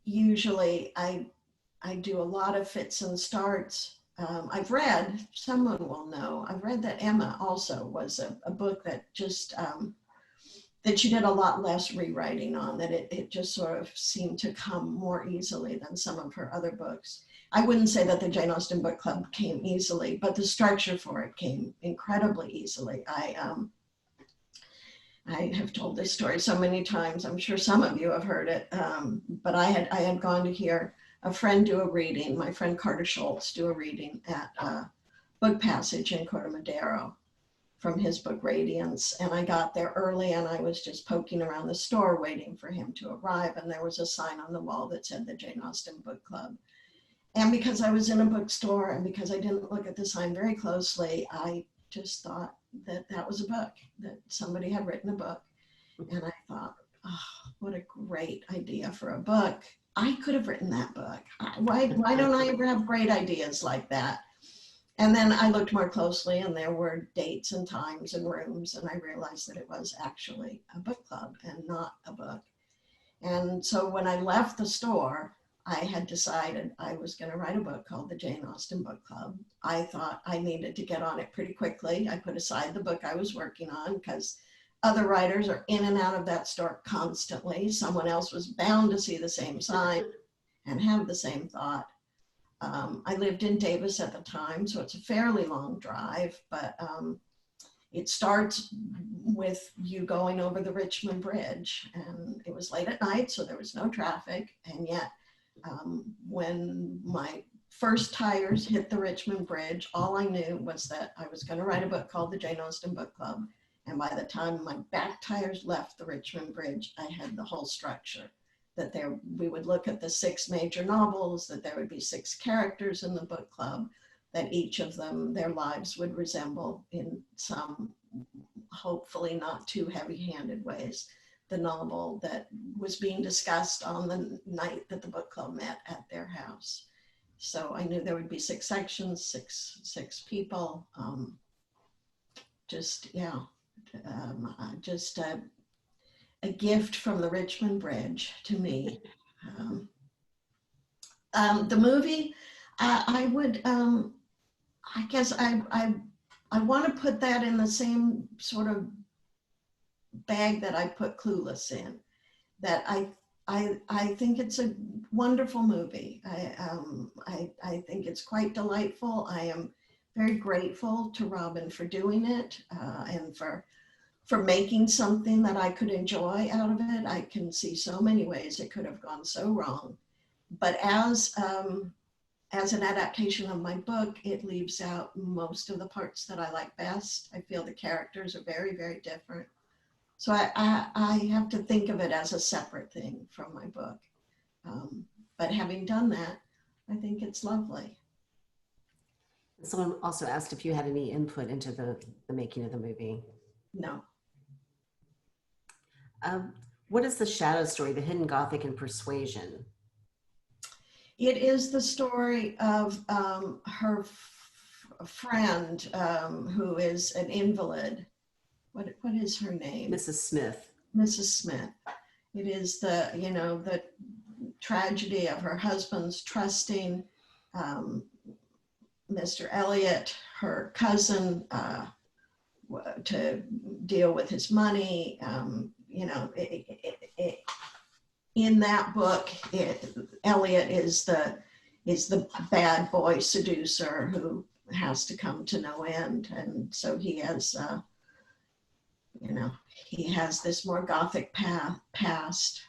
Speaker 3: usually I do a lot of fits and starts I've read, someone will know, I've read that Emma also was a book that just, that she did a lot less rewriting on, that it just sort of seemed to come more easily than some of her other books. I wouldn't say that the Jane Austen Book Club came easily, but the structure for it came incredibly easily. I have told this story so many times. I'm sure some of you have heard it, but I had gone to hear a friend do a reading, my friend Carter Schultz do a reading at Book Passage in Corte Madero from his book Radiance. And I got there early and I was just poking around the store waiting for him to arrive. And there was a sign on the wall that said the Jane Austen Book Club. And because I was in a bookstore and because I didn't look at the sign very closely, I just thought that that was a book, that somebody had written a book. And I thought, oh, what a great idea for a book. I could have written that book. Why don't I ever have great ideas like that? And then I looked more closely and there were dates and times and rooms, and I realized that it was actually a book club and not a book. And so when I left the store, I had decided I was going to write a book called the Jane Austen Book Club. I thought I needed to get on it pretty quickly. I put aside the book I was working on because other writers are in and out of that store constantly. Someone else was bound to see the same sign and have the same thought. I lived in Davis at the time, so it's a fairly long drive, but it starts with you going over the Richmond Bridge, and it was late at night, so there was no traffic. And yet when my first tires hit the Richmond Bridge, all I knew was that I was going to write a book called the Jane Austen Book Club. And by the time my back tires left the Richmond Bridge, I had the whole structure. That we would look at the 6 major novels, that there would be 6 characters in the book club, that each of them, their lives would resemble in some, hopefully not too heavy-handed ways, the novel that was being discussed on the night that the book club met at their house. So I knew there would be 6 sections, six people, just a gift from the Richmond Bridge to me. The movie, I guess I want to put that in the same sort of bag that I put Clueless in. That I think it's a wonderful movie. I think it's quite delightful. I am very grateful to Robin for doing it and for making something that I could enjoy out of it. I can see so many ways it could have gone so wrong. But as an adaptation of my book, it leaves out most of the parts that I like best. I feel the characters are very, very different. So I have to think of it as a separate thing from my book. But having done that, I think it's lovely.
Speaker 1: Someone also asked if you had any input into the making of the movie.
Speaker 3: No.
Speaker 1: What is the shadow story, the hidden Gothic and persuasion?
Speaker 3: It is the story of her friend who is an invalid. What is her name?
Speaker 1: Mrs. Smith.
Speaker 3: Mrs. Smith. It is the tragedy of her husband's trusting Mr. Elliot, her cousin, to deal with his money. In that book, Elliot is the bad boy seducer who has to come to no end, and so he has this more Gothic past.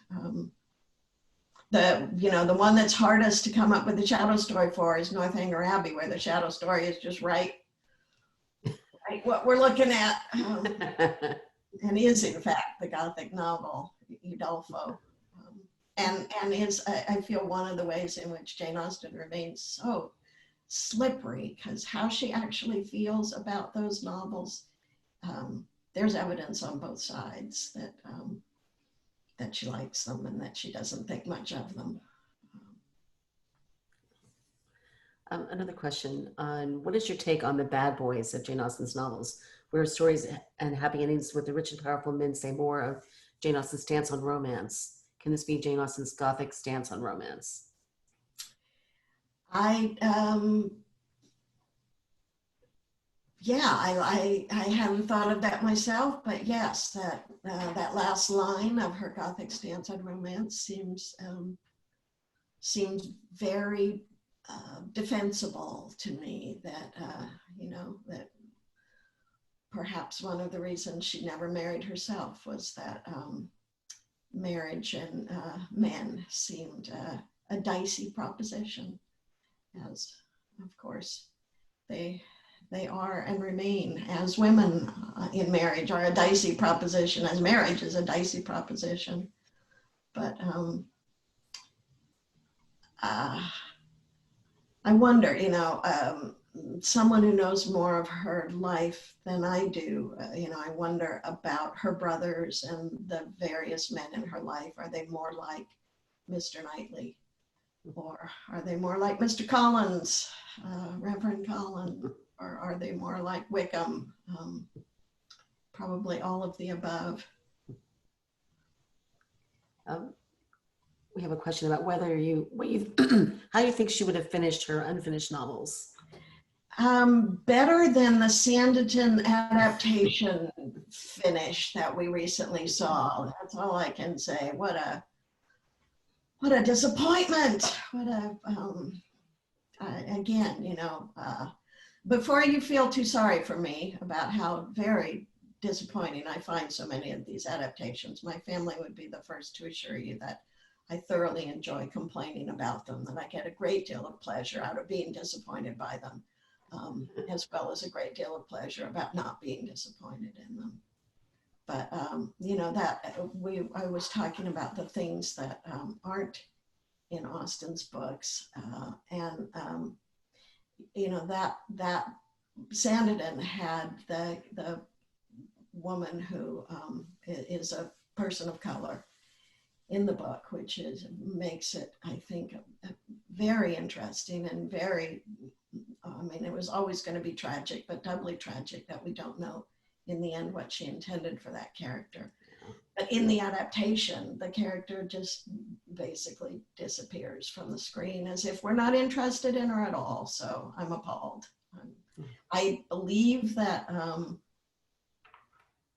Speaker 3: The one that's hardest to come up with the shadow story for is Northanger Abbey, where the shadow story is just right what we're looking at, and is in fact the Gothic novel Udolpho, and is I feel one of the ways in which Jane Austen remains so slippery, because how she actually feels about those novels, there's evidence on both sides that she likes them and that she doesn't think much of them.
Speaker 1: Another question on what is your take on the bad boys of Jane Austen's novels, where stories and happy endings with the rich and powerful men say more of Jane Austen's stance on romance? Can this be Jane Austen's Gothic stance on romance?
Speaker 3: I yeah, I hadn't thought of that myself, but yes, that last line of her Gothic stance on romance seems very defensible to me. That that perhaps one of the reasons she never married herself was that marriage and men seemed a dicey proposition, as of course they are and remain, as women in marriage are a dicey proposition, as marriage is a dicey proposition. But I wonder, someone who knows more of her life than I do, I wonder about her brothers and the various men in her life. Are they more like Mr. Knightley? Or are they more like Mr. Collins, Reverend Collins? Or are they more like Wickham? Probably all of the above.
Speaker 1: We have a question about whether how you think she would have finished her unfinished novels.
Speaker 3: Better than the Sanditon adaptation finish that we recently saw. That's all I can say. What a disappointment. Again, before you feel too sorry for me about how very disappointing I find so many of these adaptations, my family would be the first to assure you that I thoroughly enjoy complaining about them, that I get a great deal of pleasure out of being disappointed by them, as well as a great deal of pleasure about not being disappointed in them. But, I was talking about the things that aren't in Austen's books, and that Sanditon had the woman who is a person of color in the book, which makes it, I think, very interesting and very, it was always going to be tragic, but doubly tragic that we don't know in the end what she intended for that character. But in the adaptation, the character just basically disappears from the screen as if we're not interested in her at all. So I'm appalled. I believe that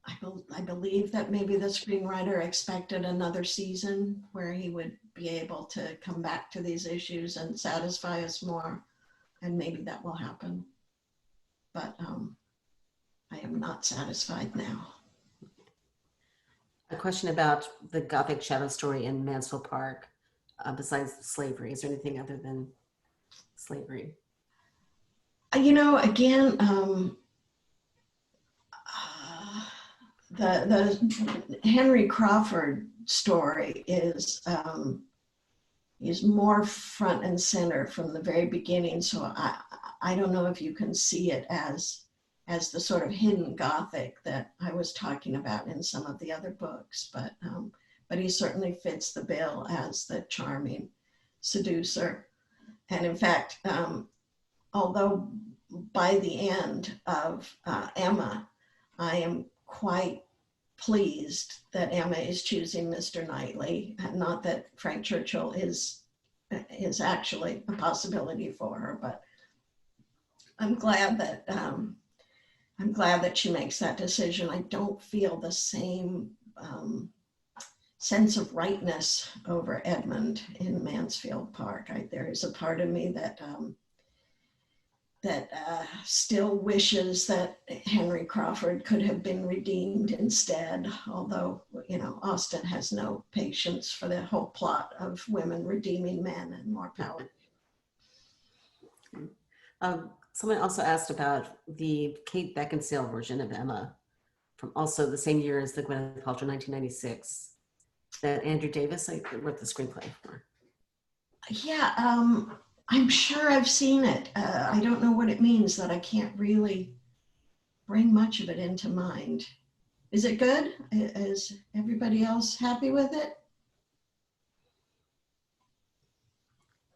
Speaker 3: I believe that maybe the screenwriter expected another season where he would be able to come back to these issues and satisfy us more, and maybe that will happen. But I am not satisfied now.
Speaker 1: A question about the Gothic shadow story in Mansfield Park, besides slavery. Is there anything other than slavery?
Speaker 3: Again, the Henry Crawford story is more front and center from the very beginning. So I don't know if you can see it as the sort of hidden Gothic that I was talking about in some of the other books, but he certainly fits the bill as the charming seducer. And in fact, although by the end of Emma, I am quite pleased that Emma is choosing Mr. Knightley, and not that Frank Churchill is actually a possibility for her, but I'm glad that she makes that decision. I don't feel the same sense of rightness over Edmund in Mansfield Park. There is a part of me that still wishes that Henry Crawford could have been redeemed instead, although, Austen has no patience for the whole plot of women redeeming men and more power.
Speaker 1: Someone also asked about the Kate Beckinsale version of Emma from also the same year as the Gwyneth Paltrow 1996 that Andrew Davis wrote the screenplay for.
Speaker 3: Yeah, I'm sure I've seen it. I don't know what it means, that I can't really bring much of it into mind. Is it good? Is everybody else happy with it?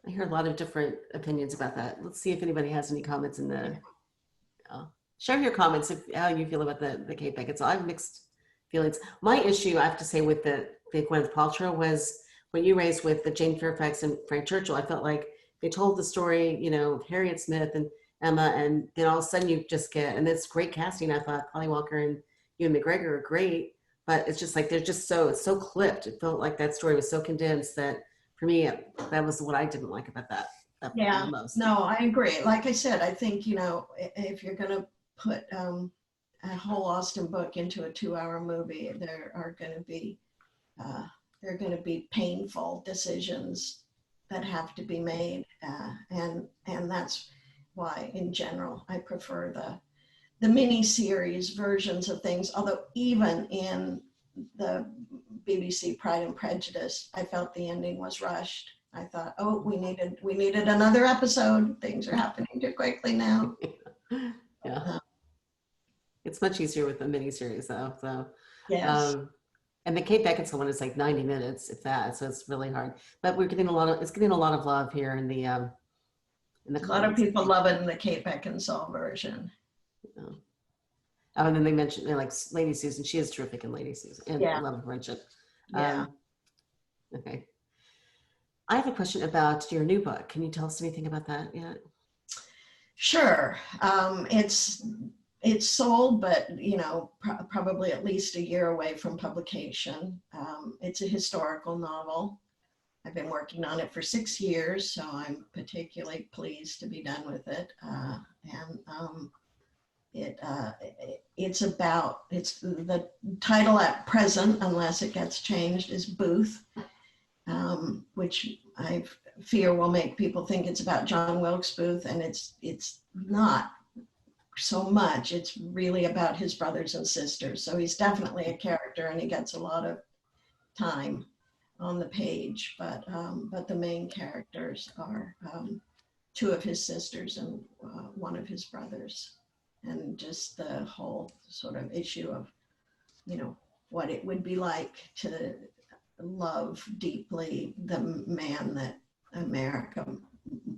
Speaker 1: I hear a lot of different opinions about that. Let's see if anybody has any comments in the, share your comments how you feel about the Kate Beckinsale. I have mixed feelings. My issue, I have to say, with the Gwyneth Paltrow was when you raised with the Jane Fairfax and Frank Churchill, I felt like they told the story, of Harriet Smith, and Emma, and then all of a sudden you just get, and it's great casting. I thought Polly Walker and Ewan McGregor are great, but it's just like they're just so, it's so clipped. It felt like that story was so condensed that for me, that was what I didn't like about that
Speaker 3: Yeah,
Speaker 1: the most.
Speaker 3: no, I agree. Like I said, I think, if you're going to put a whole Austen book into a 2-hour movie, there are going to be painful decisions that have to be made. And that's why, in general, I prefer the mini-series versions of things. Although even in the BBC Pride and Prejudice, I felt the ending was rushed. I thought, oh, we needed another episode. Things are happening too quickly now.
Speaker 1: Yeah. It's much easier with the miniseries though. So,
Speaker 3: Yes.
Speaker 1: and the Kate Beckinsale one is like 90 minutes, if that. So it's really hard. But it's getting a lot of love here in the
Speaker 3: A lot of
Speaker 1: comments, I
Speaker 3: people
Speaker 1: think.
Speaker 3: loving the Kate Beckinsale version.
Speaker 1: Yeah. Oh, and then they mentioned like Lady Susan. She is terrific in Lady Susan and
Speaker 3: Yeah.
Speaker 1: Love and Friendship.
Speaker 3: Yeah.
Speaker 1: Okay. I have a question about your new book. Can you tell us anything about that yet?
Speaker 3: Sure. It's sold, but probably at least a year away from publication. It's a historical novel. I've been working on it for 6 years, so I'm particularly pleased to be done with it. It's the title at present, unless it gets changed, is Booth, which I fear will make people think it's about John Wilkes Booth, and it's not so much. It's really about his brothers and sisters. So he's definitely a character, and he gets a lot of time on the page. But the main characters are 2 of his sisters and 1 of his brothers, and just the whole sort of issue of what it would be like to love deeply the man that America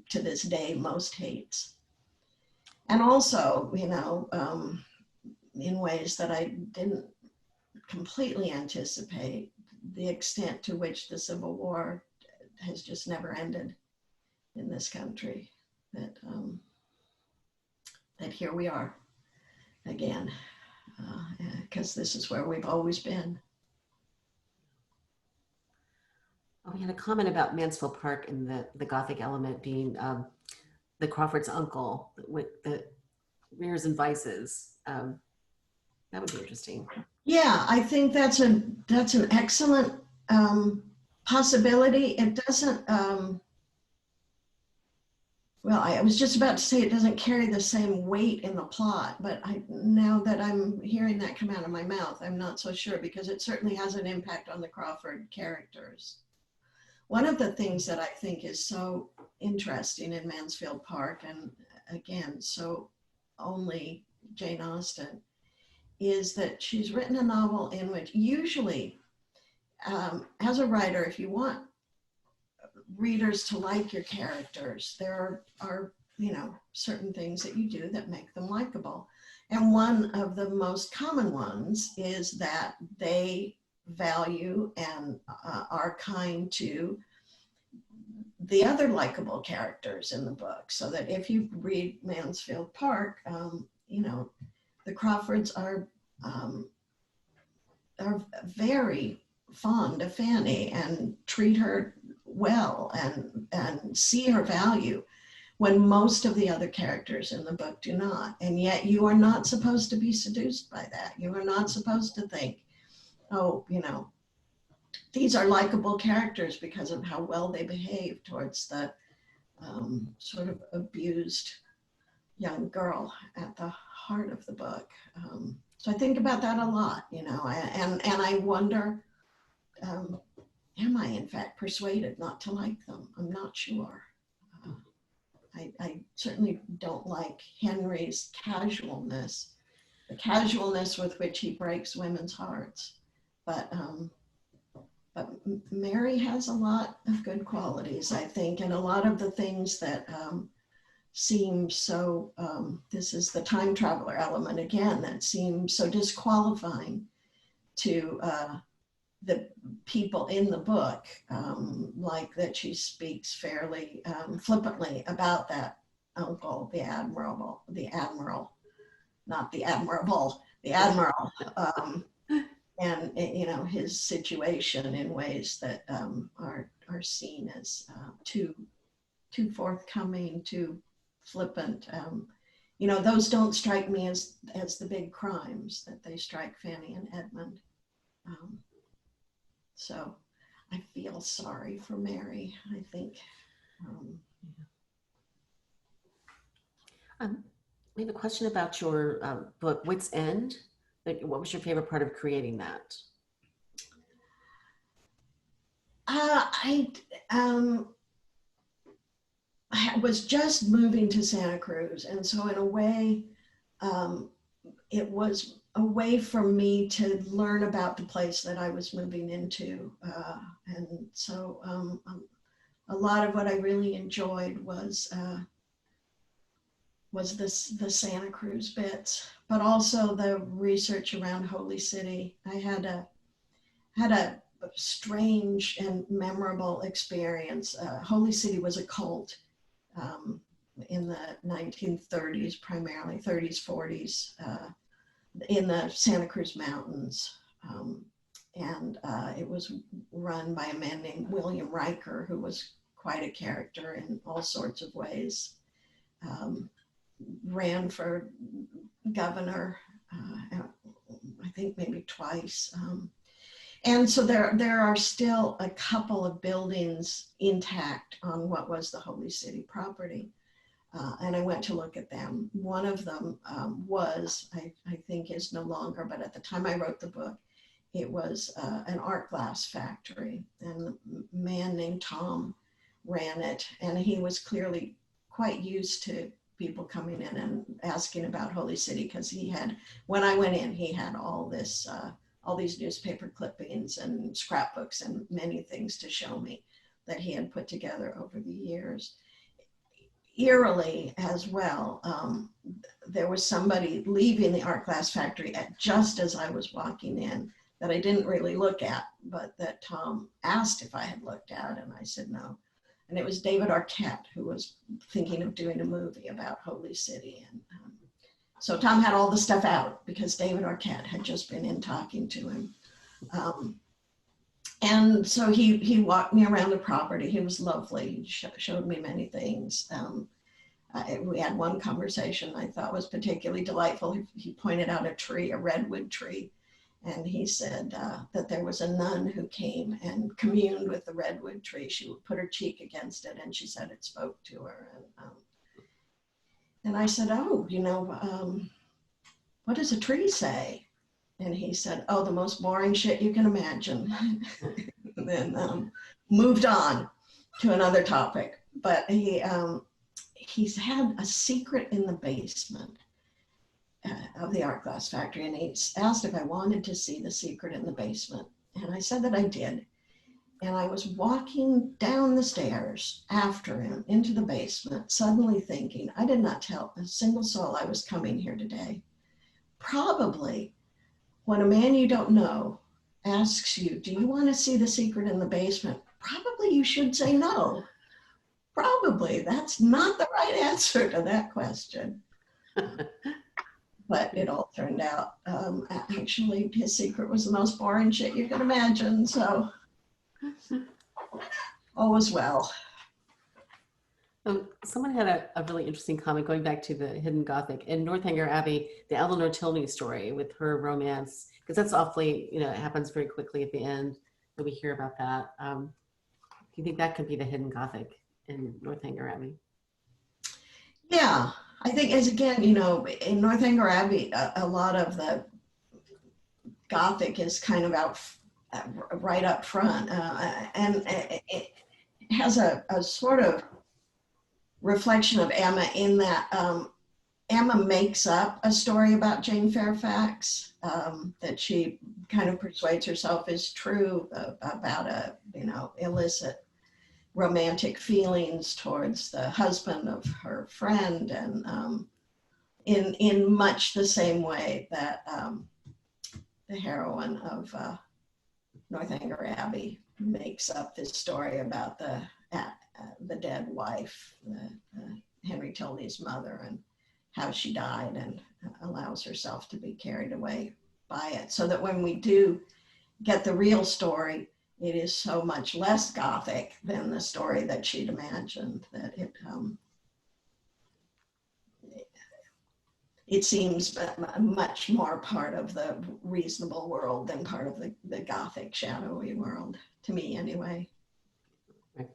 Speaker 3: to this day most hates. And also, in ways that I didn't completely anticipate, the extent to which the Civil War has just never ended in this country. That here we are again, because this is where we've always been.
Speaker 1: Oh, we had a comment about Mansfield Park and the Gothic element being the Crawford's uncle with the rears and vices. That would be interesting.
Speaker 3: Yeah, I think that's an excellent possibility. It doesn't. Well, I was just about to say it doesn't carry the same weight in the plot, but now that I'm hearing that come out of my mouth, I'm not so sure, because it certainly has an impact on the Crawford characters. One of the things that I think is so interesting in Mansfield Park, and again, so only Jane Austen, is that she's written a novel in which usually, as a writer, if you want readers to like your characters, there are certain things that you do that make them likable. And one of the most common ones is that they value and are kind to the other likable characters in the book. So that if you read Mansfield Park, the Crawfords are very fond of Fanny and treat her well and see her value, when most of the other characters in the book do not. And yet you are not supposed to be seduced by that. You are not supposed to think, oh, these are likable characters because of how well they behave towards the sort of abused young girl at the heart of the book. So I think about that a lot, and I wonder, am I in fact persuaded not to like them? I'm not sure. I certainly don't like Henry's casualness, the casualness with which he breaks women's hearts. But Mary has a lot of good qualities, I think, and a lot of the things that seem so, this is the time traveler element again, that seems so disqualifying to the people in the book, like that she speaks fairly flippantly about that uncle, the admiral, not the admirable, the admiral, and you know, his situation in ways that are seen as too forthcoming, too flippant. You know, those don't strike me as the big crimes that they strike Fanny and Edmund. So I feel sorry for Mary, I think.
Speaker 1: We have a question about your book, Wit's End. Like, what was your favorite part of creating that?
Speaker 3: I was just moving to Santa Cruz, and so in a way, it was a way for me to learn about the place that I was moving into, and so a lot of what I really enjoyed was the Santa Cruz bits, but also the research around Holy City. I had a strange and memorable experience. Holy City was a cult in the 1930s, primarily 30s, 40s, in the Santa Cruz Mountains. And it was run by a man named William Riker, who was quite a character in all sorts of ways. Ran for governor, I think maybe twice. And so there are still a couple of buildings intact on what was the Holy City property. And I went to look at them. One of them was, I think is no longer, but at the time I wrote the book, it was an art glass factory. And a man named Tom ran it. And he was clearly quite used to people coming in and asking about Holy City, because he had, when I went in, he had all this, all these newspaper clippings and scrapbooks and many things to show me that he had put together over the years. Eerily as well, there was somebody leaving the art glass factory just as I was walking in that I didn't really look at, but that Tom asked if I had looked at, and I said no. And it was David Arquette, who was thinking of doing a movie about Holy City. And so Tom had all the stuff out because David Arquette had just been in talking to him. And so he walked me around the property. He was lovely. He showed me many things. We had one conversation I thought was particularly delightful. He pointed out a tree, a redwood tree. And he said that there was a nun who came and communed with the redwood tree. She would put her cheek against it, and she said it spoke to her. And I said, oh, you know, what does a tree say? And he said, oh, the most boring shit you can imagine. Then moved on to another topic. But he's had a secret in the basement of the art glass factory, and he asked if I wanted to see the secret in the basement, and I said that I did. And I was walking down the stairs after him into the basement, suddenly thinking, I did not tell a single soul I was coming here today. Probably when a man you don't know asks you, do you want to see the secret in the basement? Probably you should say no. Probably that's not the right answer to that question. But it all turned out, actually, his secret was the most boring shit you could imagine. So, all was well.
Speaker 1: Someone had a really interesting comment going back to the hidden Gothic in Northanger Abbey, the Eleanor Tilney story with her romance, because that's awfully, you know, it happens very quickly at the end that we hear about that. Do you think that could be the hidden Gothic in Northanger Abbey?
Speaker 3: Yeah. I think, as again, you know, in Northanger Abbey, a lot of the Gothic is kind of out right up front, and it has a sort of reflection of Emma in that Emma makes up a story about Jane Fairfax that she kind of persuades herself is true about a, you know, illicit romantic feelings towards the husband of her friend, and in much the same way that the heroine of Northanger Abbey makes up this story about the dead wife, Henry Tilney's mother and how she died, and allows herself to be carried away by it. So that when we do get the real story, it is so much less Gothic than the story that she'd imagined, that it seems much more part of the reasonable world than part of the Gothic shadowy world, to me anyway.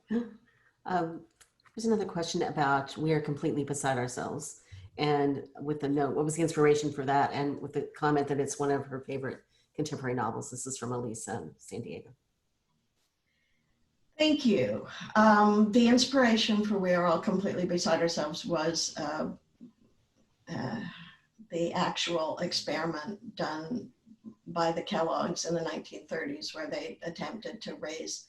Speaker 1: There's another question about "We are completely beside ourselves," and with the note, what was the inspiration for that? And with the comment that it's one of her favorite contemporary novels. This is from Elisa in San Diego.
Speaker 3: Thank you. The inspiration for "We Are All Completely Beside Ourselves" was the actual experiment done by the Kellogg's in the 1930s, where they attempted to raise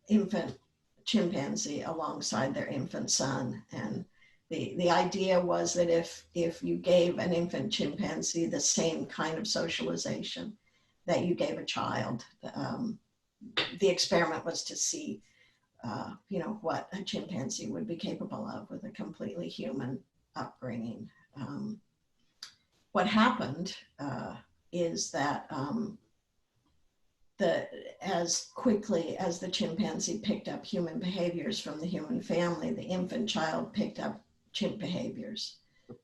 Speaker 3: infant chimpanzee alongside their infant son. And the idea was that if you gave an infant chimpanzee the same kind of socialization that you gave a child, the experiment was to see, what a chimpanzee would be capable of with a completely human upbringing. What happened is that as quickly as the chimpanzee picked up human behaviors from the human family, the infant child picked up chimp behaviors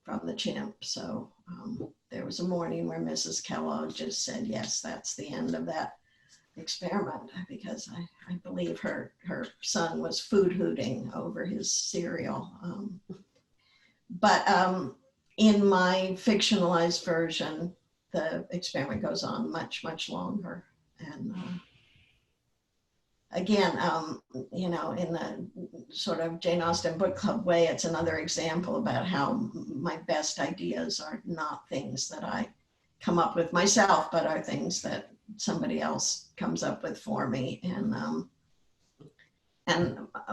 Speaker 3: from the chimp. So there was a morning where Mrs. Kellogg just said, yes, that's the end of that experiment, because I believe her son was food hooting over his cereal. But in my fictionalized version, the experiment goes on much, much longer. And again, in the sort of Jane Austen book club way, it's another example about how my best ideas are not things that I come up with myself, but are things that somebody else comes up with for me. And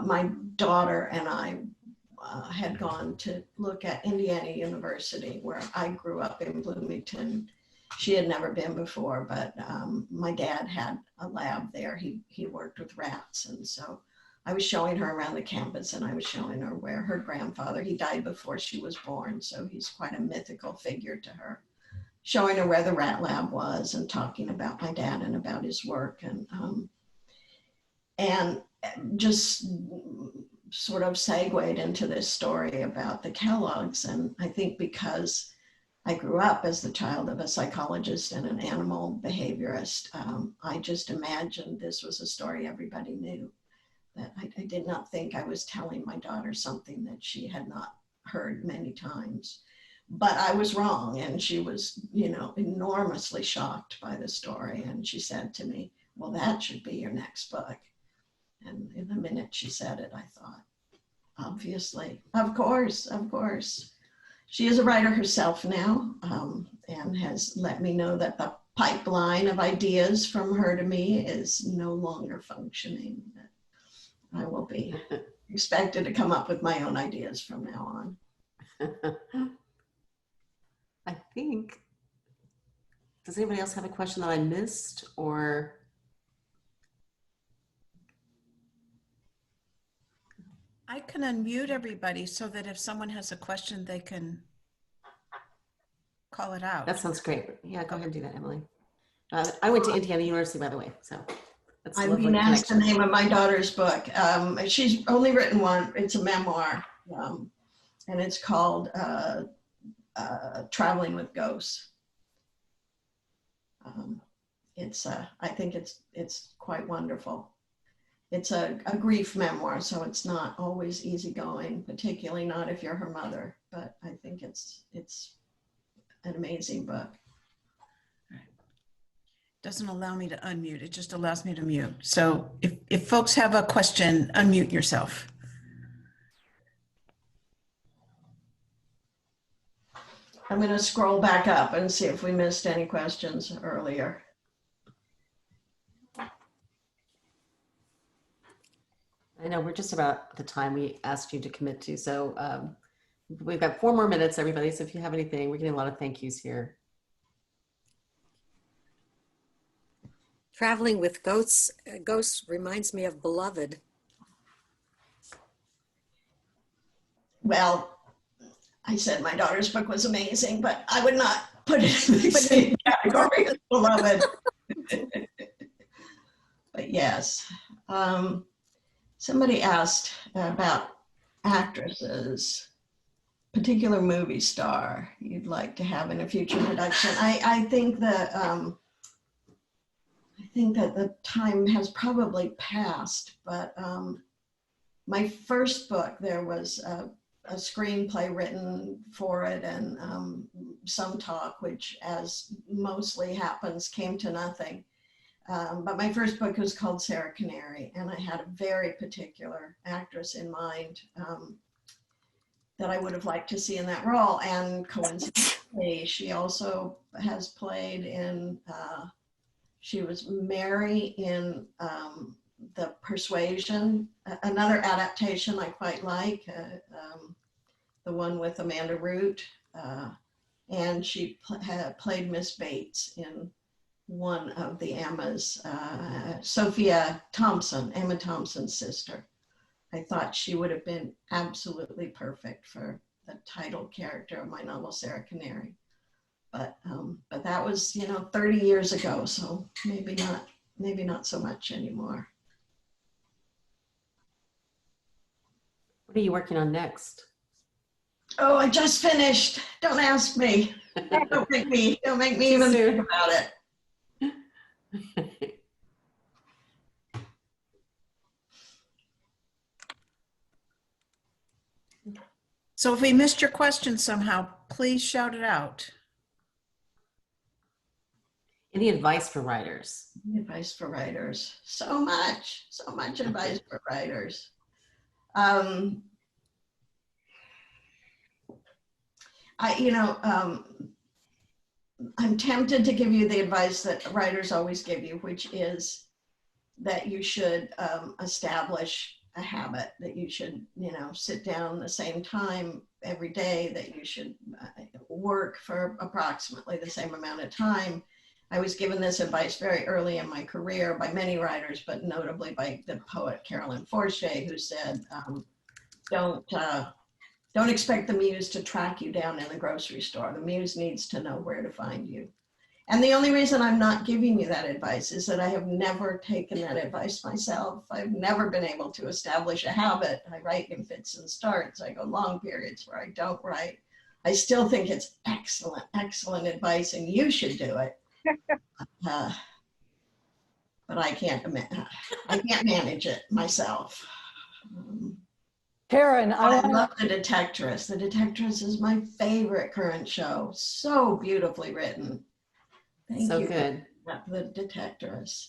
Speaker 3: my daughter and I had gone to look at Indiana University, where I grew up in Bloomington. She had never been before, but my dad had a lab there. He worked with rats. And so I was showing her around the campus, and I was showing her where her grandfather, he died before she was born, so he's quite a mythical figure to her. Showing her where the rat lab was and talking about my dad and about his work, and just sort of segued into this story about the Kellogg's. And I think because I grew up as the child of a psychologist and an animal behaviorist, I just imagined this was a story everybody knew, that I did not think I was telling my daughter something that she had not heard many times. But I was wrong, and she was, enormously shocked by the story. And she said to me, well, that should be your next book. And in the minute she said it, I thought, obviously, of course. She is a writer herself now, and has let me know that the pipeline of ideas from her to me is no longer functioning. I will be expected to come up with my own ideas from now on.
Speaker 1: I think, does anybody else have a question that I missed, or?
Speaker 2: I can unmute everybody so that if someone has a question, they can call it out.
Speaker 1: That sounds great. Yeah, go ahead and do that, Emily. I went to Indiana University, by the way, so that's a lovely
Speaker 3: That's the
Speaker 1: connection.
Speaker 3: name of my daughter's book. She's only written one. It's a memoir, and it's called Traveling with Ghosts. I think it's quite wonderful. It's a grief memoir, so it's not always easygoing, particularly not if you're her mother. But I think it's an amazing book.
Speaker 2: Doesn't allow me to unmute. It just allows me to mute. So if folks have a question, unmute yourself.
Speaker 3: I'm going to scroll back up and see if we missed any questions earlier.
Speaker 1: I know we're just about the time we asked you to commit to, so we've got 4 more minutes, everybody. So if you have anything, we're getting a lot of thank yous here.
Speaker 4: Traveling with ghosts, ghosts reminds me of Beloved.
Speaker 3: well, I said my daughter's book was amazing, but I would not put it in the same category as beloved. But yes, somebody asked about actresses, particular movie star you'd like to have in a future production. I think that the time has probably passed, but my first book, there was a screenplay written for it and some talk, which, as mostly happens, came to nothing. But my first book was called Sarah Canary, and I had a very particular actress in mind that I would have liked to see in that role. And coincidentally, she also has played in, she was Mary in The Persuasion, another adaptation I quite like, the one with Amanda Root. And she played Miss Bates in one of the Emmas, Sophia Thompson, Emma Thompson's sister. I thought she would have been absolutely perfect for the title character of my novel, Sarah Canary. But that was, 30 years ago, so maybe not so much anymore.
Speaker 1: What are you working on next?
Speaker 3: Oh, I just finished. Don't ask me. Don't make me even think about it.
Speaker 2: So if we missed your question somehow, please shout it out.
Speaker 1: Any advice for writers?
Speaker 3: Advice for writers. So much advice for writers. I'm tempted to give you the advice that writers always give you, which is that you should establish a habit, that you should, sit down the same time every day, that you should work for approximately the same amount of time. I was given this advice very early in my career by many writers, but notably by the poet Carolyn Forche, who said, don't expect the muse to track you down in the grocery store. The muse needs to know where to find you. And the only reason I'm not giving you that advice is that I have never taken that advice myself. I've never been able to establish a habit. I write in fits and starts. I go long periods where I don't write. I still think it's excellent, excellent advice, and you should do it. But I can't manage it myself.
Speaker 4: Karen,
Speaker 3: I love The Detectress. The Detectress is my favorite current show. So beautifully written. Thank you.
Speaker 1: Good.
Speaker 3: The Detectress.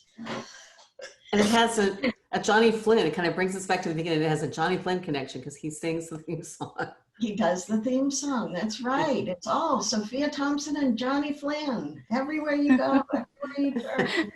Speaker 1: And it has a Johnny Flynn. It kind of brings us back to the beginning. It has a Johnny Flynn connection because he sings the theme song.
Speaker 3: He does the theme song. That's right. It's all Sophia Thompson and Johnny Flynn. Everywhere you go, everywhere you turn.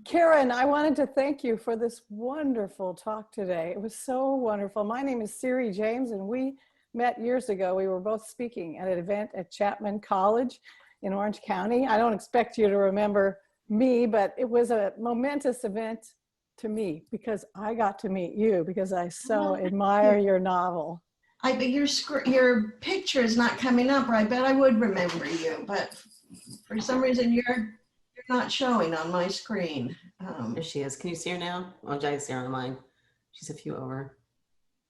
Speaker 4: Karen, I wanted to thank you for this wonderful talk today. It was so wonderful. My name is Siri James, and we met years ago. We were both speaking at an event at Chapman College in Orange County. I don't expect you to remember me, but it was a momentous event to me because I got to meet you because I so admire your novel.
Speaker 3: Your picture is not coming up, or I bet I would remember you, but for some reason you're not showing on my screen.
Speaker 1: There she is. Can you see her now? Oh, I see her on mine. She's a few over.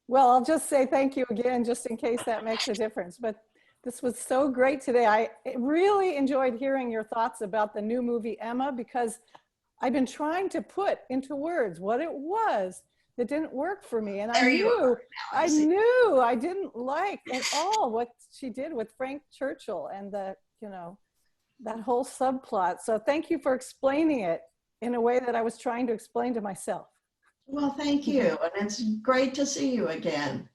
Speaker 4: Well, I'll just say thank you again, just in case that makes a difference. But this was so great today. I really enjoyed hearing your thoughts about the new movie, Emma, because I've been trying to put into words what it was that didn't work for me. And I knew I didn't like at all what she did with Frank Churchill and that whole subplot. So thank you for explaining it in a way that I was trying to explain to myself.
Speaker 3: Well, thank you. And it's great to see you again.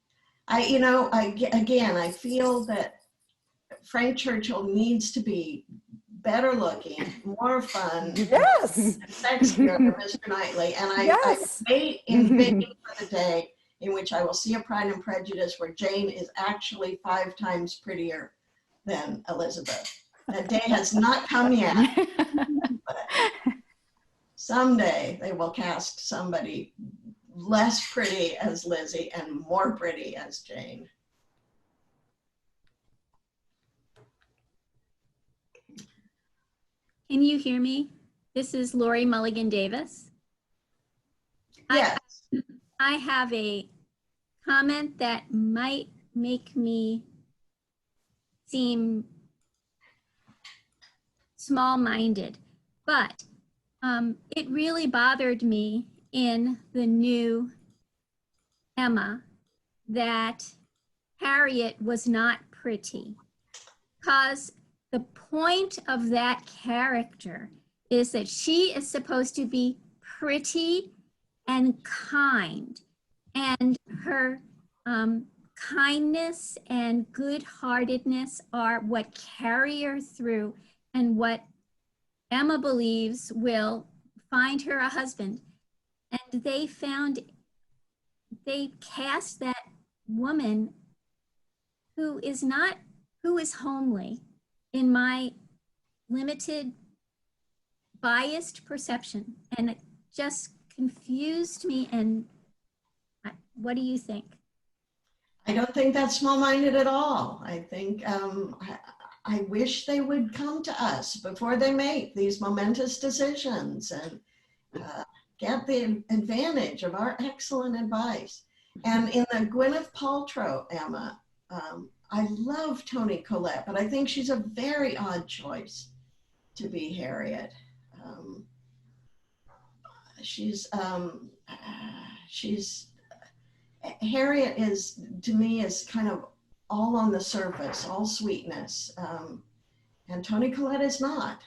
Speaker 3: I feel that Frank Churchill needs to be better looking, more fun,
Speaker 4: yes,
Speaker 3: sexier than Mr. Knightley. And I wait in vain for the day in which I will see a Pride and Prejudice where Jane is actually 5 times prettier than Elizabeth. That day has not come yet. But someday they will cast somebody less pretty as Lizzie and more pretty as Jane.
Speaker 5: Can you hear me? This is Lori Mulligan Davis.
Speaker 3: Yes.
Speaker 5: I have a comment that might make me seem small-minded, but it really bothered me in the new Emma that Harriet was not pretty, because the point of that character is that she is supposed to be pretty and kind, and her kindness and good-heartedness are what carry her through and what Emma believes will find her a husband. And they cast that woman who is homely, in my limited biased perception, and it just confused me. And what do you think?
Speaker 3: I don't think that's small-minded at all. I think I wish they would come to us before they make these momentous decisions and get the advantage of our excellent advice. And in the Gwyneth Paltrow Emma, I love Toni Collette, but I think she's a very odd choice to be Harriet. Harriet is, to me, is kind of all on the surface, all sweetness. And Toni Collette is not.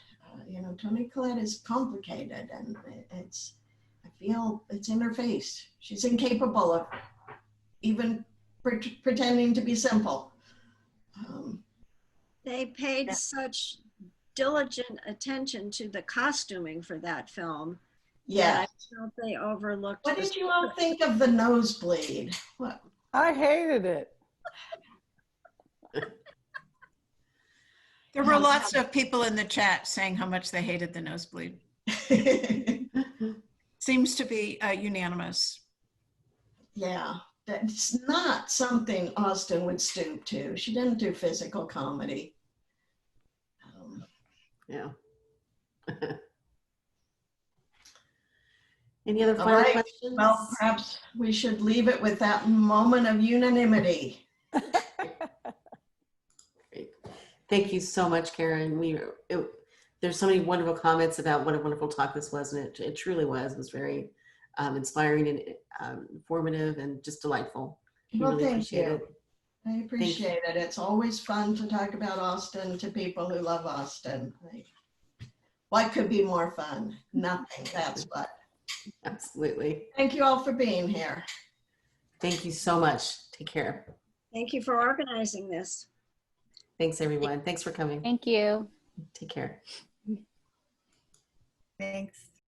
Speaker 3: Toni Collette is complicated, and I feel it's in her face. She's incapable of even pretending to be simple.
Speaker 6: They paid such diligent attention to the costuming for that film.
Speaker 3: Yeah.
Speaker 6: I felt they overlooked.
Speaker 3: What did you all think of the nosebleed? What?
Speaker 4: I hated it.
Speaker 2: There were lots of people in the chat saying how much they hated the nosebleed. Seems to be unanimous.
Speaker 3: Yeah, that's not something Austen would stoop to. She didn't do physical comedy.
Speaker 1: Yeah. Any other
Speaker 3: All
Speaker 1: final
Speaker 3: right.
Speaker 1: questions?
Speaker 3: Well, perhaps we should leave it with that moment of unanimity.
Speaker 1: Great. Thank you so much, Karen. There's so many wonderful comments about what a wonderful talk this was, and it truly was. It was very inspiring and informative and just delightful. We
Speaker 3: Well,
Speaker 1: really
Speaker 3: thank
Speaker 1: appreciate
Speaker 3: you.
Speaker 1: it.
Speaker 3: I appreciate it. It's always fun to talk about Austen to people who love Austen. What could be more fun? Nothing, that's what.
Speaker 1: Absolutely.
Speaker 3: Thank you all for being here.
Speaker 1: Thank you so much. Take care.
Speaker 6: Thank you for organizing this.
Speaker 1: Thanks, everyone. Thanks for coming.
Speaker 5: Thank you.
Speaker 1: Take care.
Speaker 7: Thanks.